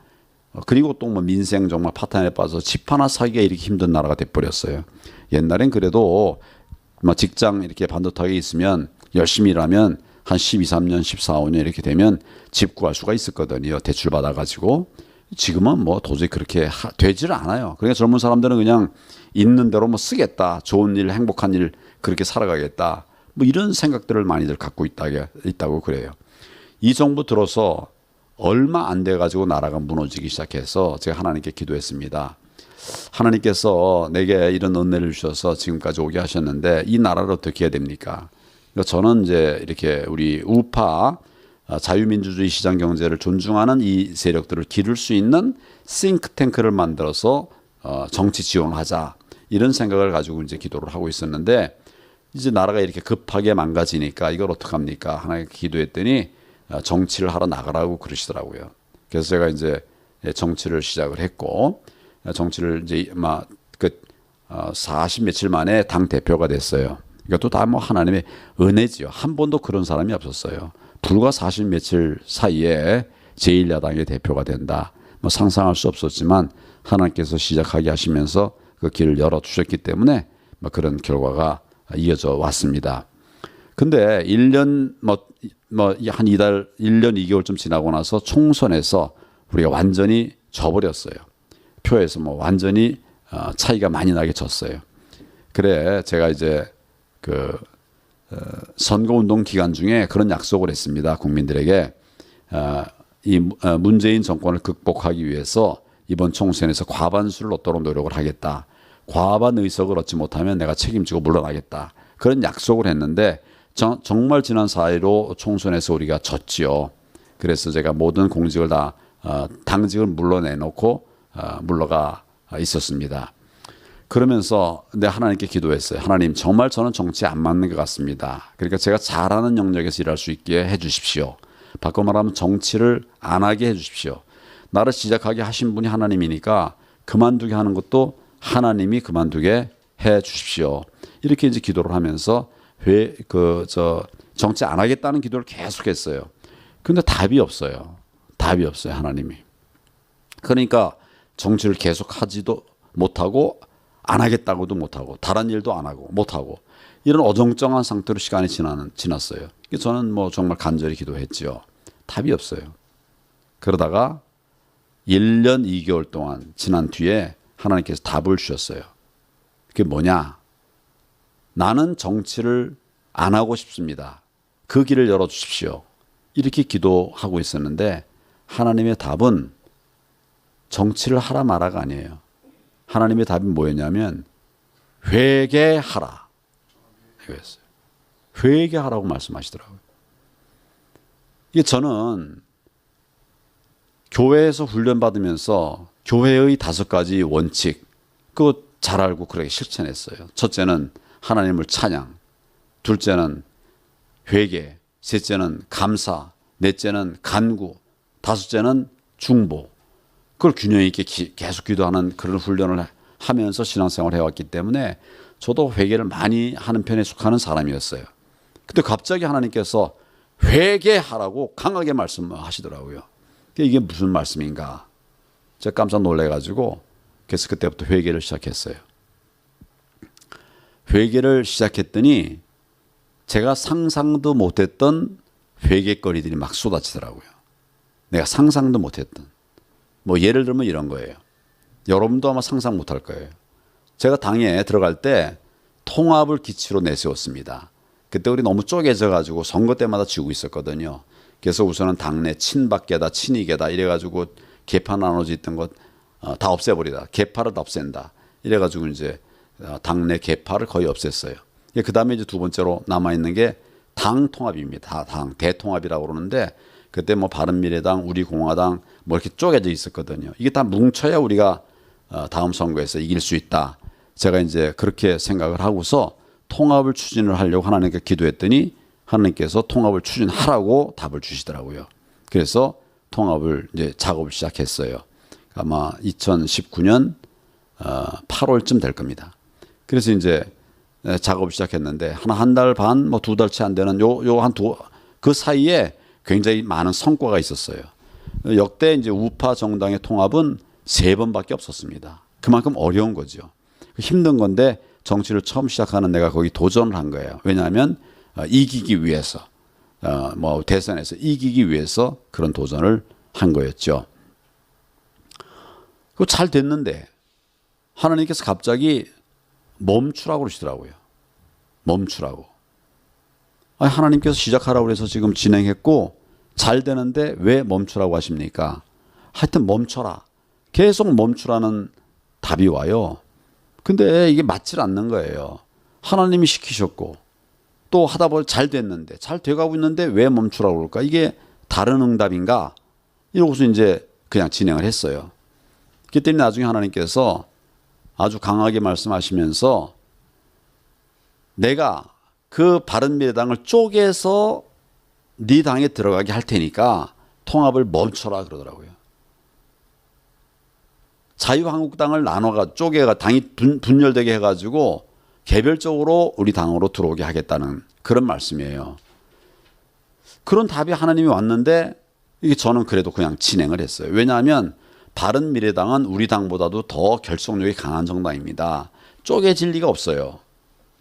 그리고 또 뭐 민생 정말 파탄에 빠져서 집 하나 사기가 이렇게 힘든 나라가 돼버렸어요. 옛날엔 그래도 뭐 직장 이렇게 반듯하게 있으면 열심히 일하면 한 12, 13년, 14, 15년 이렇게 되면 집 구할 수가 있었거든요. 대출 받아가지고. 지금은 뭐 도저히 그렇게 되지를 않아요. 그러니까 젊은 사람들은 그냥 있는 대로 뭐 쓰겠다. 좋은 일, 행복한 일 그렇게 살아가겠다. 뭐 이런 생각들을 많이들 갖고 있다고 그래요. 이 정부 들어서 얼마 안 돼가지고 나라가 무너지기 시작해서 제가 하나님께 기도했습니다. 하나님께서 내게 이런 은혜를 주셔서 지금까지 오게 하셨는데 이 나라를 어떻게 해야 됩니까? 저는 이제 이렇게 우리 우파 자유민주주의 시장 경제를 존중하는 이 세력들을 기를 수 있는 싱크탱크를 만들어서 정치 지원을 하자 이런 생각을 가지고 이제 기도를 하고 있었는데 이제 나라가 이렇게 급하게 망가지니까 이걸 어떡합니까? 하나님께 기도했더니 정치를 하러 나가라고 그러시더라고요. 그래서 제가 이제 정치를 시작을 했고 정치를 이제 막그 40 며칠 만에 당 대표가 됐어요. 이것도 다 뭐 하나님의 은혜지요. 한 번도 그런 사람이 없었어요. 불과 40 며칠 사이에 제1야당의 대표가 된다. 뭐 상상할 수 없었지만 하나님께서 시작하게 하시면서 그 길을 열어주셨기 때문에 뭐 그런 결과가 이어져 왔습니다. 근데 1년 한 이달 1년 2개월쯤 지나고 나서 총선에서 우리가 완전히 져버렸어요. 표에서 뭐 완전히 차이가 많이 나게 졌어요. 그래 제가 이제 그 선거운동 기간 중에 그런 약속을 했습니다. 국민들에게 이 문재인 정권을 극복하기 위해서 이번 총선에서 과반수를 얻도록 노력을 하겠다. 과반 의석을 얻지 못하면 내가 책임지고 물러나겠다. 그런 약속을 했는데 정말 지난 4.15 총선에서 우리가 졌지요. 그래서 제가 모든 공직을 다 당직을 물러내놓고 물러가 있었습니다. 그러면서 내 하나님께 기도했어요. 하나님 정말 저는 정치에 안 맞는 것 같습니다. 그러니까 제가 잘하는 영역에서 일할 수 있게 해주십시오. 바꿔 말하면 정치를 안 하게 해주십시오. 나를 시작하게 하신 분이 하나님이니까 그만두게 하는 것도 하나님이 그만두게 해 주십시오. 이렇게 이제 기도를 하면서 정치 안 하겠다는 기도를 계속했어요. 근데 답이 없어요. 답이 없어요. 하나님이. 그러니까 정치를 계속 하지도 못하고 안 하겠다고도 못하고 다른 일도 안 하고 못하고 이런 어정쩡한 상태로 시간이 지났어요. 저는 뭐 정말 간절히 기도했죠. 답이 없어요. 그러다가 1년 2개월 동안 지난 뒤에 하나님께서 답을 주셨어요. 그게 뭐냐? 나는 정치를 안 하고 싶습니다. 그 길을 열어주십시오. 이렇게 기도하고 있었는데 하나님의 답은 정치를 하라 마라가 아니에요. 하나님의 답이 뭐였냐면 회개하라. 이거였어요. 회개하라고 말씀하시더라고요. 이게 저는 교회에서 훈련받으면서 교회의 5가지 원칙 그거 잘 알고 그렇게 실천했어요. 첫째는 하나님을 찬양, 둘째는 회개, 셋째는 감사, 넷째는 간구, 다섯째는 중보. 그걸 균형 있게 계속 기도하는 그런 훈련을 하면서 신앙생활을 해왔기 때문에 저도 회개를 많이 하는 편에 속하는 사람이었어요. 근데 갑자기 하나님께서 회개하라고 강하게 말씀하시더라고요. 이게 무슨 말씀인가? 제가 깜짝 놀래가지고 그래서 그때부터 회개를 시작했어요. 회개를 시작했더니 제가 상상도 못했던 회개거리들이 막 쏟아지더라고요. 내가 상상도 못했던. 뭐 예를 들면 이런 거예요. 여러분도 아마 상상 못할 거예요. 제가 당에 들어갈 때 통합을 기치로 내세웠습니다. 그때 우리 너무 쪼개져 가지고 선거 때마다 지고 있었거든요. 그래서 우선은 당내 친박계다 친이계다 이래가지고 계파 나눠져 있던 것 다 없애버리다. 계파를 다 없앤다. 이래가지고 이제 당내 계파를 거의 없앴어요. 그 다음에 이제 두 번째로 남아있는 게 당 통합입니다. 당 대통합이라고 그러는데 그때 뭐 바른미래당, 우리공화당 뭐 이렇게 쪼개져 있었거든요. 이게 다 뭉쳐야 우리가 다음 선거에서 이길 수 있다. 제가 이제 그렇게 생각을 하고서 통합을 추진을 하려고 하나님께 기도했더니 하나님께서 통합을 추진하라고 답을 주시더라고요. 그래서 통합을 이제 작업을 시작했어요. 아마 2019년 8월쯤 될 겁니다. 그래서 이제 작업을 시작했는데 한 달 반, 뭐 2달 채 안 되는 그 사이에 굉장히 많은 성과가 있었어요. 역대 이제 우파 정당의 통합은 3번밖에 없었습니다. 그만큼 어려운 거죠. 힘든 건데 정치를 처음 시작하는 내가 거기 도전을 한 거예요. 왜냐하면 이기기 위해서 뭐 대선에서 이기기 위해서 그런 도전을 한 거였죠. 그거 잘 됐는데 하나님께서 갑자기 멈추라고 그러시더라고요. 멈추라고. 아니, 하나님께서 시작하라고 해서 지금 진행했고 잘 되는데 왜 멈추라고 하십니까? 하여튼 멈춰라. 계속 멈추라는 답이 와요. 근데 이게 맞질 않는 거예요. 하나님이 시키셨고 또 하다 보니 잘 됐는데 잘 돼가고 있는데 왜 멈추라고 그럴까? 이게 다른 응답인가? 이러고서 이제 그냥 진행을 했어요. 그랬더니 나중에 하나님께서 아주 강하게 말씀하시면서 내가 그 바른미래당을 쪼개서 네 당에 들어가게 할 테니까 통합을 멈춰라 그러더라고요. 자유한국당을 나눠가 쪼개가 당이 분열되게 해가지고 개별적으로 우리 당으로 들어오게 하겠다는 그런 말씀이에요. 그런 답이 하나님이 왔는데 이게 저는 그래도 그냥 진행을 했어요. 왜냐하면 바른미래당은 우리 당보다도 더 결속력이 강한 정당입니다. 쪼개질 리가 없어요.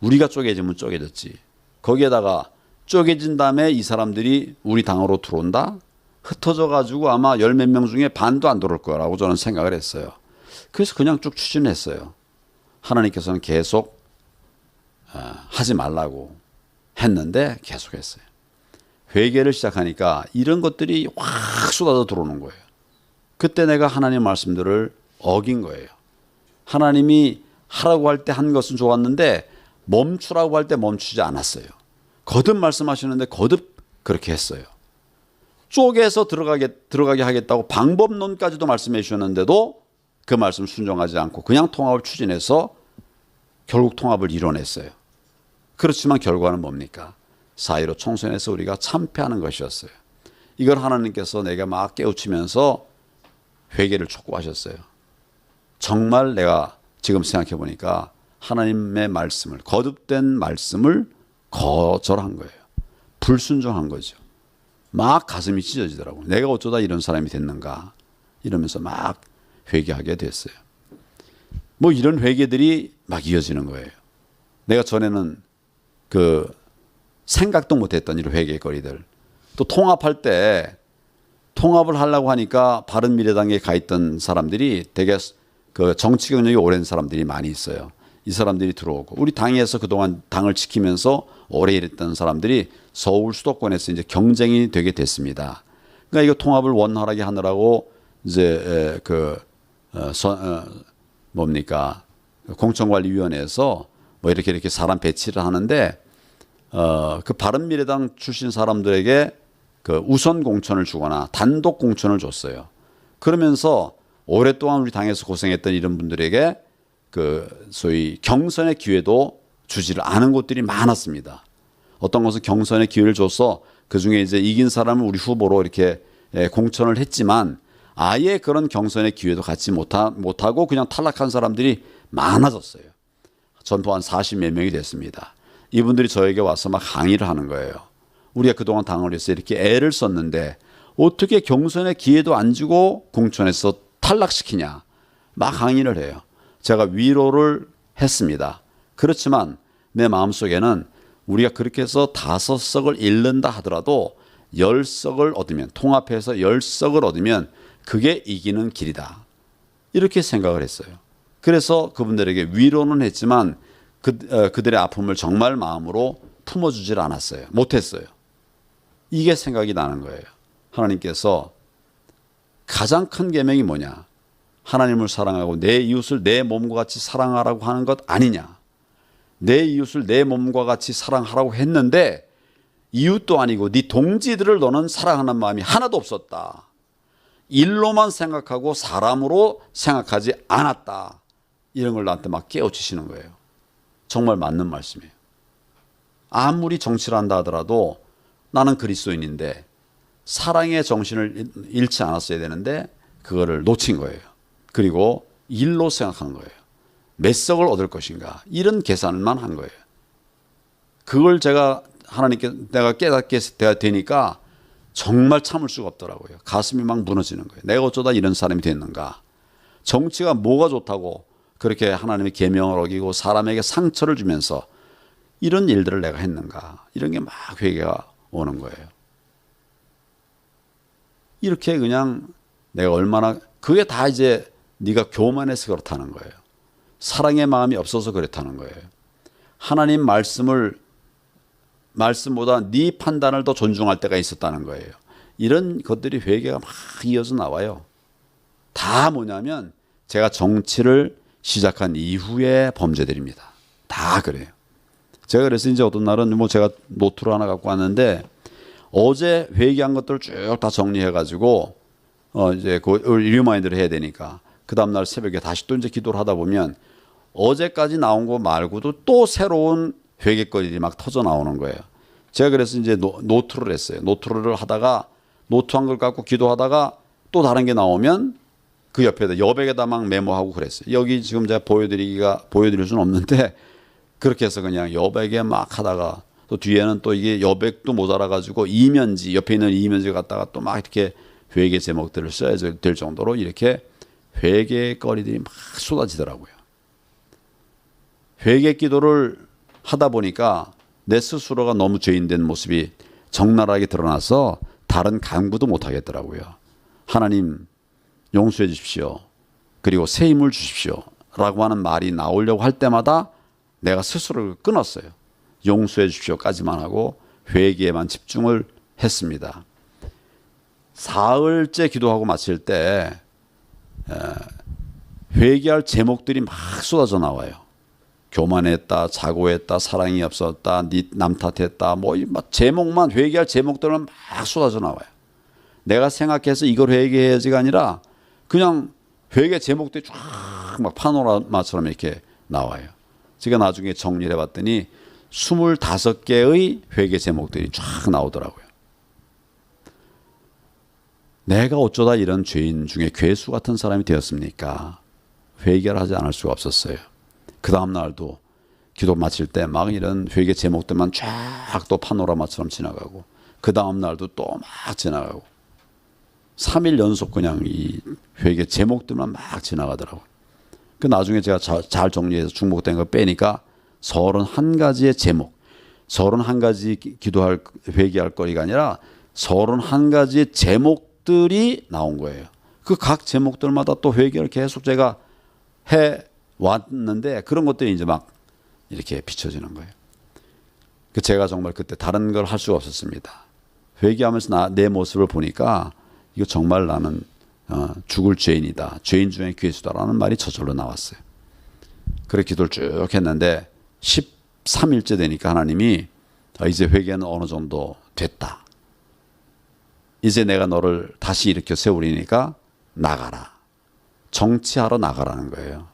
우리가 쪼개지면 쪼개졌지. 거기에다가 쪼개진 다음에 이 사람들이 우리 당으로 들어온다? 흩어져 가지고 아마 열 몇 명 중에 반도 안 들어올 거라고 저는 생각을 했어요. 그래서 그냥 쭉 추진했어요. 하나님께서는 계속 하지 말라고 했는데 계속했어요. 회개를 시작하니까 이런 것들이 확 쏟아져 들어오는 거예요. 그때 내가 하나님 말씀들을 어긴 거예요. 하나님이 하라고 할 때 한 것은 좋았는데 멈추라고 할 때 멈추지 않았어요. 거듭 말씀하시는데 거듭 그렇게 했어요. 쪼개서 들어가게 하겠다고 방법론까지도 말씀해 주셨는데도 그 말씀 순종하지 않고 그냥 통합을 추진해서 결국 통합을 이뤄냈어요. 그렇지만 결과는 뭡니까? 4.15 총선에서 우리가 참패하는 것이었어요. 이걸 하나님께서 내가 막 깨우치면서 회개를 촉구하셨어요. 정말 내가 지금 생각해 보니까 하나님의 말씀을, 거듭된 말씀을 거절한 거예요. 불순종한 거죠. 막 가슴이 찢어지더라고요. 내가 어쩌다 이런 사람이 됐는가 이러면서 막 회개하게 됐어요. 뭐 이런 회개들이 막 이어지는 거예요. 내가 전에는 그 생각도 못했던 이런 회개거리들. 또 통합할 때 통합을 하려고 하니까 바른미래당에 가 있던 사람들이 되게 그 정치 경력이 오랜 사람들이 많이 있어요. 이 사람들이 들어오고 우리 당에서 그동안 당을 지키면서 오래 일했던 사람들이 서울 수도권에서 이제 경쟁이 되게 됐습니다. 그러니까 이거 통합을 원활하게 하느라고 이제 뭡니까 공천관리위원회에서 뭐 이렇게 사람 배치를 하는데 그 바른미래당 출신 사람들에게 그 우선 공천을 주거나 단독 공천을 줬어요. 그러면서 오랫동안 우리 당에서 고생했던 이런 분들에게 그 소위 경선의 기회도 주지를 않은 곳들이 많았습니다. 어떤 것은 경선의 기회를 줘서 그 중에 이제 이긴 사람을 우리 후보로 이렇게 공천을 했지만 아예 그런 경선의 기회도 갖지 못하고 그냥 탈락한 사람들이 많아졌어요. 전부 한 40몇 명이 됐습니다. 이분들이 저에게 와서 막 항의를 하는 거예요. 우리가 그동안 당을 위해서 이렇게 애를 썼는데 어떻게 경선의 기회도 안 주고 공천에서 탈락시키냐. 막 항의를 해요. 제가 위로를 했습니다. 그렇지만 내 마음속에는 우리가 그렇게 해서 5석을 잃는다 하더라도 10석을 얻으면 통합해서 10석을 얻으면 그게 이기는 길이다. 이렇게 생각을 했어요. 그래서 그분들에게 위로는 했지만 그들의 아픔을 정말 마음으로 품어주질 않았어요. 못했어요. 이게 생각이 나는 거예요. 하나님께서 가장 큰 계명이 뭐냐? 하나님을 사랑하고 내 이웃을 내 몸과 같이 사랑하라고 하는 것 아니냐? 내 이웃을 내 몸과 같이 사랑하라고 했는데 이웃도 아니고 네 동지들을 너는 사랑하는 마음이 하나도 없었다. 일로만 생각하고 사람으로 생각하지 않았다. 이런 걸 나한테 막 깨우치시는 거예요. 정말 맞는 말씀이에요. 아무리 정치를 한다 하더라도 나는 그리스도인인데 사랑의 정신을 잃지 않았어야 되는데 그거를 놓친 거예요. 그리고 일로 생각한 거예요. 몇 석을 얻을 것인가 이런 계산만 한 거예요. 그걸 내가 깨닫게 되니까 정말 참을 수가 없더라고요. 가슴이 막 무너지는 거예요. 내가 어쩌다 이런 사람이 됐는가. 정치가 뭐가 좋다고 그렇게 하나님의 계명을 어기고 사람에게 상처를 주면서 이런 일들을 내가 했는가. 이런 게 막 회개가 오는 거예요. 이렇게 그냥 내가 얼마나 그게 다 이제 네가 교만해서 그렇다는 거예요. 사랑의 마음이 없어서 그렇다는 거예요. 하나님 말씀보다 네 판단을 더 존중할 때가 있었다는 거예요. 이런 것들이 회개가 막 이어서 나와요. 다 뭐냐면 제가 정치를 시작한 이후의 범죄들입니다. 다 그래요. 제가 그래서 이제 어떤 날은 뭐 제가 노트를 하나 갖고 왔는데 어제 회개한 것들을 쭉 다 정리해가지고 이제 그 리마인드를 해야 되니까 그 다음날 새벽에 다시 또 이제 기도를 하다 보면 어제까지 나온 거 말고도 또 새로운 회개거리들이 막 터져 나오는 거예요. 제가 그래서 이제 노트를 했어요. 노트를 하다가 노트한 걸 갖고 기도하다가 또 다른 게 나오면 그 옆에다 여백에다 막 메모하고 그랬어요. 여기 지금 제가 보여드릴 수는 없는데 그렇게 해서 그냥 여백에 막 하다가 또 뒤에는 또 이게 여백도 모자라 가지고 이면지 옆에 있는 이면지 갖다가 또 막 이렇게 회개 제목들을 써야 될 정도로 이렇게 회개거리들이 막 쏟아지더라고요. 회개 기도를 하다 보니까 내 스스로가 너무 죄인된 모습이 적나라하게 드러나서 다른 간구도 못 하겠더라고요. 하나님 용서해 주십시오. 그리고 새 힘을 주십시오. 라고 하는 말이 나오려고 할 때마다 내가 스스로를 끊었어요. 용서해 주십시오까지만 하고 회개에만 집중을 했습니다. 사흘째 기도하고 마칠 때 회개할 제목들이 막 쏟아져 나와요. 교만했다, 자고했다, 사랑이 없었다, 남 탓했다, 뭐 제목만 회개할 제목들은 막 쏟아져 나와요. 내가 생각해서 이걸 회개해야지가 아니라 그냥 회개 제목들이 쫙 막 파노라마처럼 이렇게 나와요. 제가 나중에 정리를 해봤더니 25개의 회개 제목들이 쫙 나오더라고요. 내가 어쩌다 이런 죄인 중에 괴수 같은 사람이 되었습니까? 회개를 하지 않을 수가 없었어요. 그 다음 날도 기도 마칠 때 막 이런 회개 제목들만 쫙 또 파노라마처럼 지나가고 그 다음 날도 또 막 지나가고 3일 연속 그냥 이 회개 제목들만 막 지나가더라고요. 그 나중에 제가 잘 정리해서 중복된 거 빼니까 31가지의 제목, 31가지 기도할 회개할 거리가 아니라 31가지의 제목들이 나온 거예요. 그 각 제목들마다 또 회개를 계속 제가 해 왔는데 그런 것들이 이제 막 이렇게 비춰지는 거예요. 제가 정말 그때 다른 걸 할 수가 없었습니다. 회개하면서 내 모습을 보니까 이거 정말 나는 죽을 죄인이다. 죄인 중에 괴수다라는 말이 저절로 나왔어요. 그렇게 기도를 쭉 했는데 13일째 되니까 하나님이 이제 회개는 어느 정도 됐다. 이제 내가 너를 다시 일으켜 세우리니까 나가라. 정치하러 나가라는 거예요.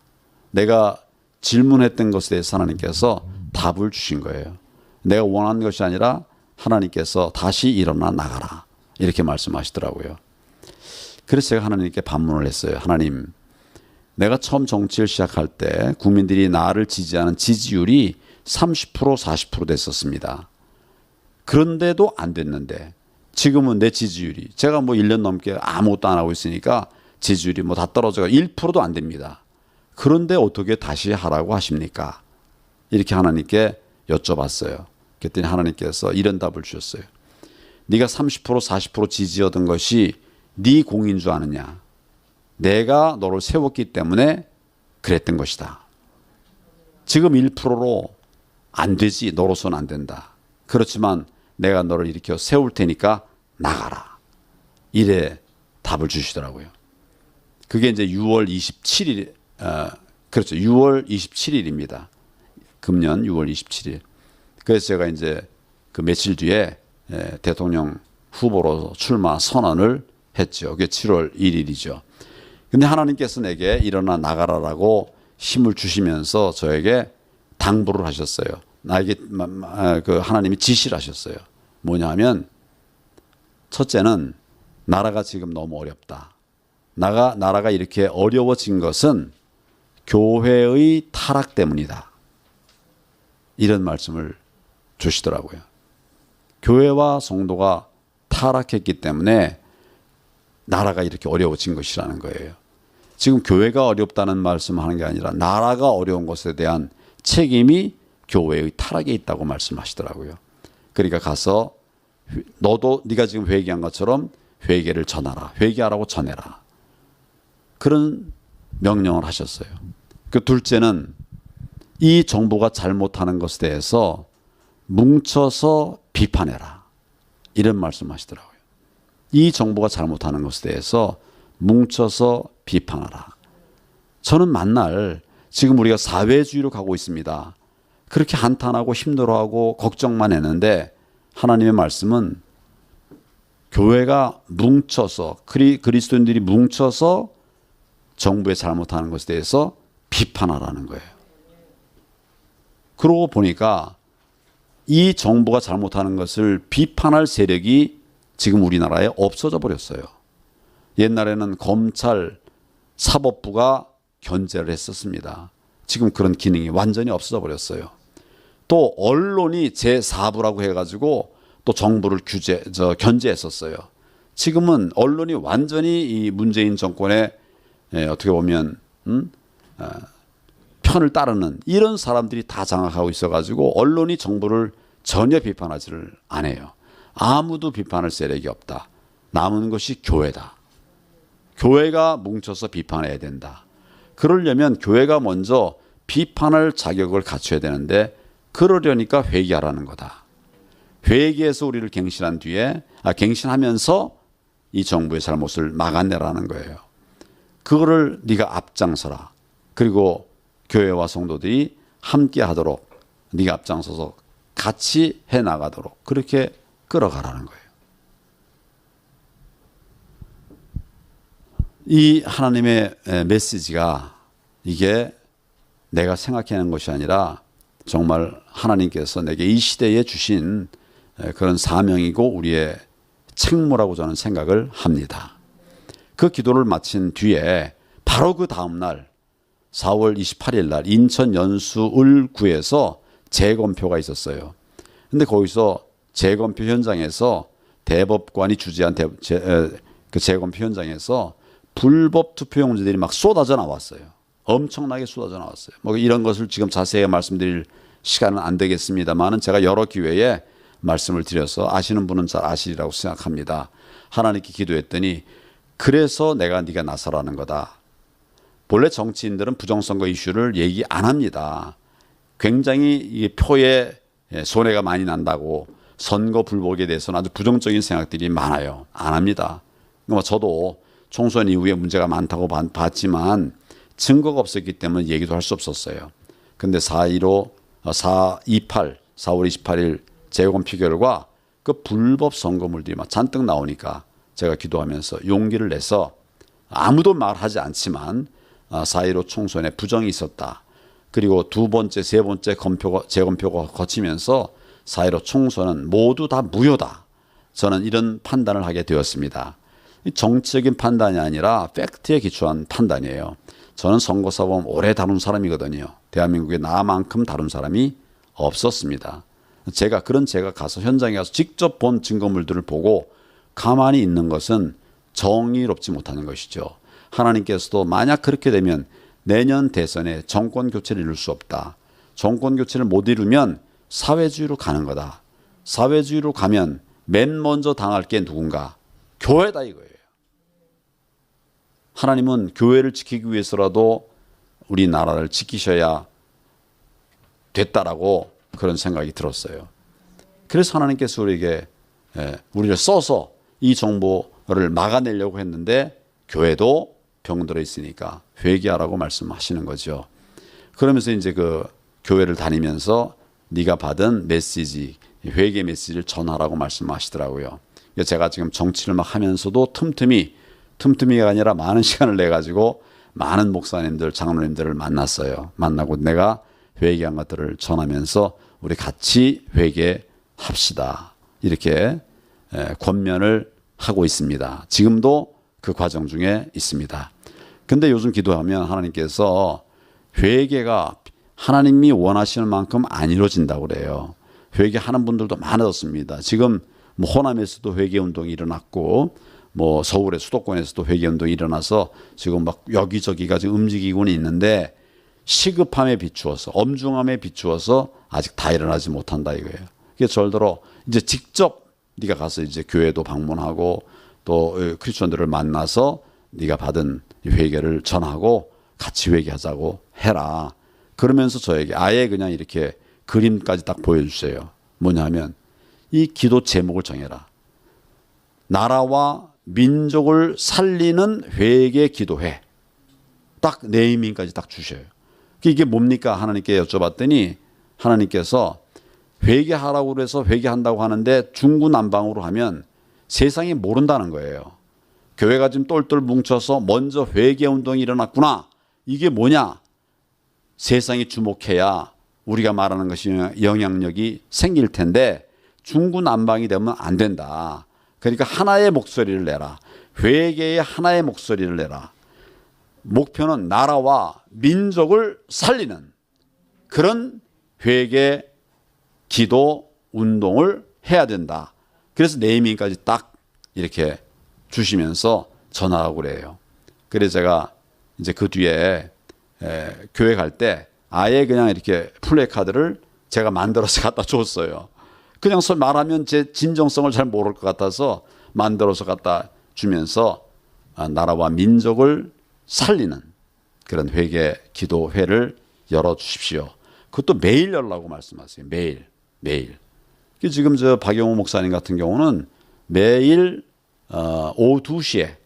내가 질문했던 것에 대해서 하나님께서 답을 주신 거예요. 내가 원하는 것이 아니라 하나님께서 다시 일어나 나가라. 이렇게 말씀하시더라고요. 그래서 제가 하나님께 반문을 했어요. 하나님, 내가 처음 정치를 시작할 때 국민들이 나를 지지하는 지지율이 30% 40% 됐었습니다. 그런데도 안 됐는데 지금은 내 지지율이 제가 뭐 1년 넘게 아무것도 안 하고 있으니까 지지율이 뭐 다 떨어져가 1%도 안 됩니다. 그런데 어떻게 다시 하라고 하십니까? 이렇게 하나님께 여쭤봤어요. 그랬더니 하나님께서 이런 답을 주셨어요. 네가 30% 40% 지지하던 것이 네 공인 줄 아느냐? 내가 너를 세웠기 때문에 그랬던 것이다. 지금 1%로 안 되지. 너로서는 안 된다. 그렇지만 내가 너를 일으켜 세울 테니까 나가라. 이래 답을 주시더라고요. 그게 이제 6월 27일, 그렇죠. 6월 27일입니다. 금년 6월 27일. 그래서 제가 이제 그 며칠 뒤에 대통령 후보로 출마 선언을 했죠. 그게 7월 1일이죠. 근데 하나님께서 내게 일어나 나가라라고 힘을 주시면서 저에게 당부를 하셨어요. 나에게 그 하나님이 지시를 하셨어요. 뭐냐면 첫째는 나라가 지금 너무 어렵다. 나라가 이렇게 어려워진 것은 교회의 타락 때문이다. 이런 말씀을 주시더라고요. 교회와 성도가 타락했기 때문에 나라가 이렇게 어려워진 것이라는 거예요. 지금 교회가 어렵다는 말씀하는 게 아니라 나라가 어려운 것에 대한 책임이 교회의 타락에 있다고 말씀하시더라고요. 그러니까 가서 너도 네가 지금 회개한 것처럼 회개를 전하라. 회개하라고 전해라. 그런 명령을 하셨어요. 그 둘째는 이 정부가 잘못하는 것에 대해서 뭉쳐서 비판해라. 이런 말씀하시더라고요. 이 정부가 잘못하는 것에 대해서 뭉쳐서 비판하라. 저는 만날 지금 우리가 사회주의로 가고 있습니다. 그렇게 한탄하고 힘들어하고 걱정만 했는데 하나님의 말씀은 교회가 뭉쳐서 그리스도인들이 뭉쳐서 정부의 잘못하는 것에 대해서 비판하라는 거예요. 그러고 보니까 이 정부가 잘못하는 것을 비판할 세력이 지금 우리나라에 없어져 버렸어요. 옛날에는 검찰 사법부가 견제를 했었습니다. 지금 그런 기능이 완전히 없어져 버렸어요. 또 언론이 제4부라고 해가지고 또 정부를 견제했었어요. 지금은 언론이 완전히 이 문재인 정권의 어떻게 보면 편을 따르는 이런 사람들이 다 장악하고 있어가지고 언론이 정부를 전혀 비판하지를 않아요. 아무도 비판할 세력이 없다. 남은 것이 교회다. 교회가 뭉쳐서 비판해야 된다. 그러려면 교회가 먼저 비판할 자격을 갖춰야 되는데 그러려니까 회개하라는 거다. 회개해서 우리를 갱신하면서 이 정부의 잘못을 막아내라는 거예요. 그거를 네가 앞장서라. 그리고 교회와 성도들이 함께 하도록 네가 앞장서서 같이 해나가도록 그렇게 끌어가라는 거예요. 이 하나님의 메시지가 이게 내가 생각하는 것이 아니라 정말 하나님께서 내게 이 시대에 주신 그런 사명이고 우리의 책무라고 저는 생각을 합니다. 그 기도를 마친 뒤에 바로 그 다음날 4월 28일 날 인천 연수 을구에서 재검표가 있었어요. 근데 거기서 재검표 현장에서 대법관이 주재한 그 재검표 현장에서 불법 투표용지들이 막 쏟아져 나왔어요. 엄청나게 쏟아져 나왔어요. 뭐 이런 것을 지금 자세히 말씀드릴 시간은 안 되겠습니다만은 제가 여러 기회에 말씀을 드려서 아시는 분은 잘 아시리라고 생각합니다. 하나님께 기도했더니 그래서 내가 네가 나서라는 거다. 본래 정치인들은 부정선거 이슈를 얘기 안 합니다. 굉장히 이 표에 손해가 많이 난다고 선거 불복에 대해서는 아주 부정적인 생각들이 많아요. 안 합니다. 저도 총선 이후에 문제가 많다고 봤지만 증거가 없었기 때문에 얘기도 할 수 없었어요. 근데 4.28 4월 28일 재검표 결과 그 불법 선거물들이 막 잔뜩 나오니까 제가 기도하면서 용기를 내서 아무도 말하지 않지만 4.15 총선에 부정이 있었다. 그리고 두 번째, 세 번째 재검표가 거치면서 4.15 총선은 모두 다 무효다. 저는 이런 판단을 하게 되었습니다. 정치적인 판단이 아니라 팩트에 기초한 판단이에요. 저는 선거사범 오래 다룬 사람이거든요. 대한민국에 나만큼 다룬 사람이 없었습니다. 제가 가서 현장에 가서 직접 본 증거물들을 보고 가만히 있는 것은 정의롭지 못하는 것이죠. 하나님께서도 만약 그렇게 되면 내년 대선에 정권 교체를 이룰 수 없다. 정권 교체를 못 이루면 사회주의로 가는 거다. 사회주의로 가면 맨 먼저 당할 게 누군가? 교회다 이거예요. 하나님은 교회를 지키기 위해서라도 우리나라를 지키셔야 됐다라고 그런 생각이 들었어요. 그래서 하나님께서 우리를 써서 이 정보를 막아내려고 했는데 교회도 병들어 있으니까 회개하라고 말씀하시는 거죠. 그러면서 이제 그 교회를 다니면서 네가 받은 메시지, 회개 메시지를 전하라고 말씀하시더라고요. 제가 지금 정치를 막 하면서도 틈틈이가 아니라 많은 시간을 내 가지고 많은 목사님들, 장로님들을 만났어요. 만나고 내가 회개한 것들을 전하면서 우리 같이 회개합시다. 이렇게 권면을 하고 있습니다. 지금도 그 과정 중에 있습니다. 근데 요즘 기도하면 하나님께서 회개가 하나님이 원하시는 만큼 안 이루어진다고 그래요. 회개하는 분들도 많아졌습니다. 지금 뭐 호남에서도 회개운동이 일어났고 뭐 서울의 수도권에서도 회개운동이 일어나서 지금 막 여기저기가 지금 움직이고는 있는데 시급함에 비추어서 엄중함에 비추어서 아직 다 일어나지 못한다 이거예요. 그래서 절대로 이제 직접 네가 가서 이제 교회도 방문하고 또 크리스천들을 만나서 네가 받은 회개를 전하고 같이 회개하자고 해라. 그러면서 저에게 아예 그냥 이렇게 그림까지 딱 보여주세요. 뭐냐면 이 기도 제목을 정해라. 나라와 민족을 살리는 회개 기도회. 딱 네이밍까지 딱 주셔요. 이게 뭡니까? 하나님께 여쭤봤더니 하나님께서 회개하라고 그래서 회개한다고 하는데 중구난방으로 하면 세상이 모른다는 거예요. 교회가 지금 똘똘 뭉쳐서 먼저 회개운동이 일어났구나. 이게 뭐냐? 세상이 주목해야 우리가 말하는 것이 영향력이 생길 텐데 중구난방이 되면 안 된다. 그러니까 하나의 목소리를 내라. 회개의 하나의 목소리를 내라. 목표는 나라와 민족을 살리는 그런 회개, 기도, 운동을 해야 된다. 그래서 네이밍까지 딱 이렇게 주시면서 전하라고 그래요. 그래서 제가 이제 그 뒤에 교회 갈 때 아예 그냥 이렇게 플래카드를 제가 만들어서 갖다 줬어요. 그냥 말하면 제 진정성을 잘 모를 것 같아서 만들어서 갖다 주면서 나라와 민족을 살리는 그런 회개 기도회를 열어주십시오. 그것도 매일 열라고 말씀하세요. 매일. 지금 저 박영호 목사님 같은 경우는 매일 오후 2시에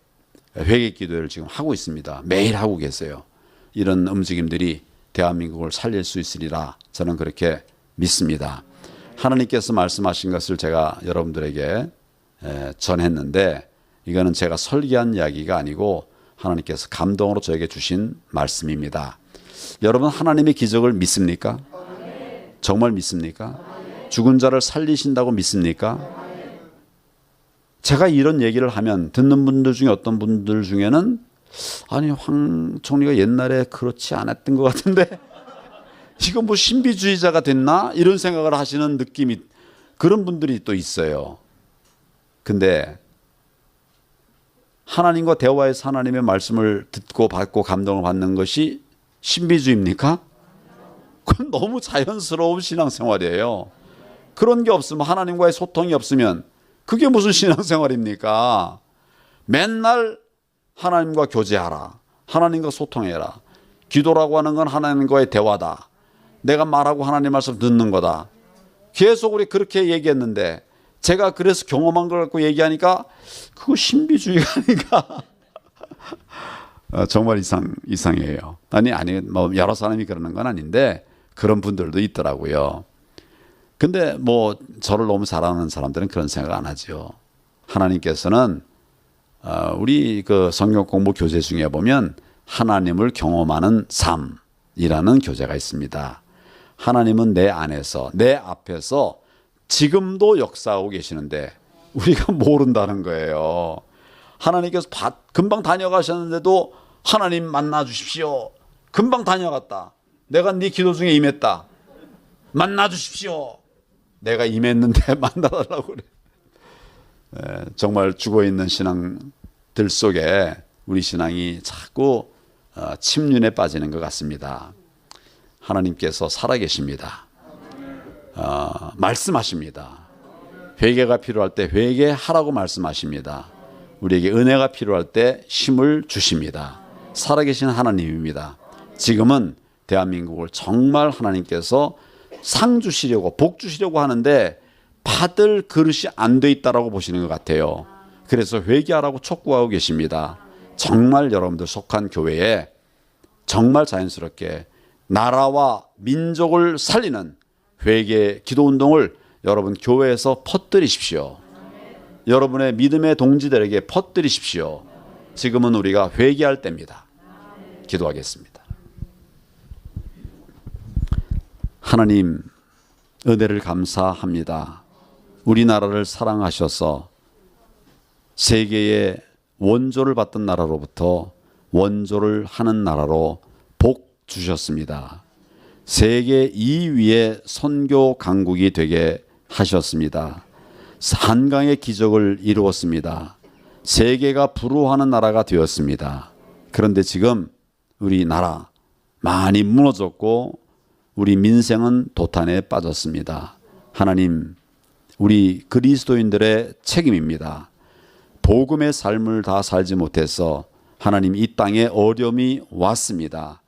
회개 기도회를 지금 하고 있습니다. 매일 하고 계세요. 이런 움직임들이 대한민국을 살릴 수 있으리라 저는 그렇게 믿습니다. 하나님께서 말씀하신 것을 제가 여러분들에게 전했는데 이거는 제가 설계한 이야기가 아니고 하나님께서 감동으로 저에게 주신 말씀입니다. 여러분 하나님의 기적을 믿습니까? 정말 믿습니까? 죽은 자를 살리신다고 믿습니까? 제가 이런 얘기를 하면 듣는 분들 중에 어떤 분들 중에는 아니 황 총리가 옛날에 그렇지 않았던 것 같은데 이거 뭐 신비주의자가 됐나? 이런 생각을 하시는 느낌이 그런 분들이 또 있어요. 근데 하나님과 대화해서 하나님의 말씀을 듣고 받고 감동을 받는 것이 신비주의입니까? 그건 너무 자연스러운 신앙생활이에요. 그런 게 없으면 하나님과의 소통이 없으면 그게 무슨 신앙생활입니까? 맨날 하나님과 교제하라. 하나님과 소통해라. 기도라고 하는 건 하나님과의 대화다. 내가 말하고 하나님 말씀 듣는 거다. 계속 우리 그렇게 얘기했는데 제가 그래서 경험한 걸 갖고 얘기하니까 그거 신비주의가 아닌가. 정말 이상해요. 아니 뭐 여러 사람이 그러는 건 아닌데 그런 분들도 있더라고요. 근데 뭐 저를 너무 사랑하는 사람들은 그런 생각 안 하죠. 하나님께서는 우리 그 성경 공부 교재 중에 보면 하나님을 경험하는 삶이라는 교재가 있습니다. 하나님은 내 안에서 내 앞에서 지금도 역사하고 계시는데 우리가 모른다는 거예요. 하나님께서 금방 다녀가셨는데도 하나님 만나 주십시오. 금방 다녀갔다. 내가 네 기도 중에 임했다. 만나 주십시오. 내가 임했는데 만나달라고 그래. 정말 죽어있는 신앙들 속에 우리 신앙이 자꾸 침륜에 빠지는 것 같습니다. 하나님께서 살아계십니다. 말씀하십니다. 회개가 필요할 때 회개하라고 말씀하십니다. 우리에게 은혜가 필요할 때 힘을 주십니다. 살아계신 하나님입니다. 지금은 대한민국을 정말 하나님께서 상 주시려고 복 주시려고 하는데 받을 그릇이 안 돼 있다라고 보시는 것 같아요. 그래서 회개하라고 촉구하고 계십니다. 정말 여러분들 속한 교회에 정말 자연스럽게 나라와 민족을 살리는 회개 기도 운동을 여러분 교회에서 퍼뜨리십시오. 여러분의 믿음의 동지들에게 퍼뜨리십시오. 지금은 우리가 회개할 때입니다. 기도하겠습니다. 하나님 은혜를 감사합니다. 우리나라를 사랑하셔서 세계의 원조를 받던 나라로부터 원조를 하는 나라로 복 주셨습니다. 세계 2위의 선교 강국이 되게 하셨습니다. 한강의 기적을 이루었습니다. 세계가 부러워하는 나라가 되었습니다. 그런데 지금 우리 나라 많이 무너졌고 우리 민생은 도탄에 빠졌습니다. 하나님, 우리 그리스도인들의 책임입니다. 복음의 삶을 다 살지 못해서 하나님 이 땅에 어려움이 왔습니다.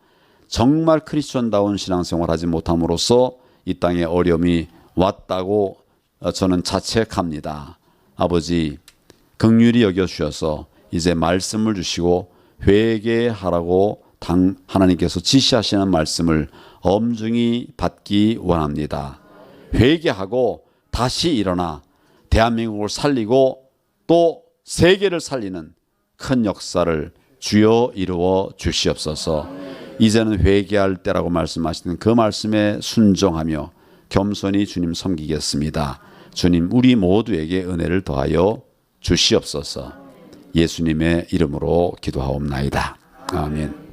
정말 크리스천다운 신앙생활 하지 못함으로써 이 땅에 어려움이 왔다고 저는 자책합니다. 아버지, 긍휼히 여겨주셔서 이제 말씀을 주시고 회개하라고 하나님께서 지시하시는 말씀을 엄중히 받기 원합니다. 회개하고 다시 일어나 대한민국을 살리고 또 세계를 살리는 큰 역사를 주여 이루어 주시옵소서. 이제는 회개할 때라고 말씀하시는 그 말씀에 순종하며 겸손히 주님 섬기겠습니다. 주님, 우리 모두에게 은혜를 더하여 주시옵소서. 예수님의 이름으로 기도하옵나이다. 아멘.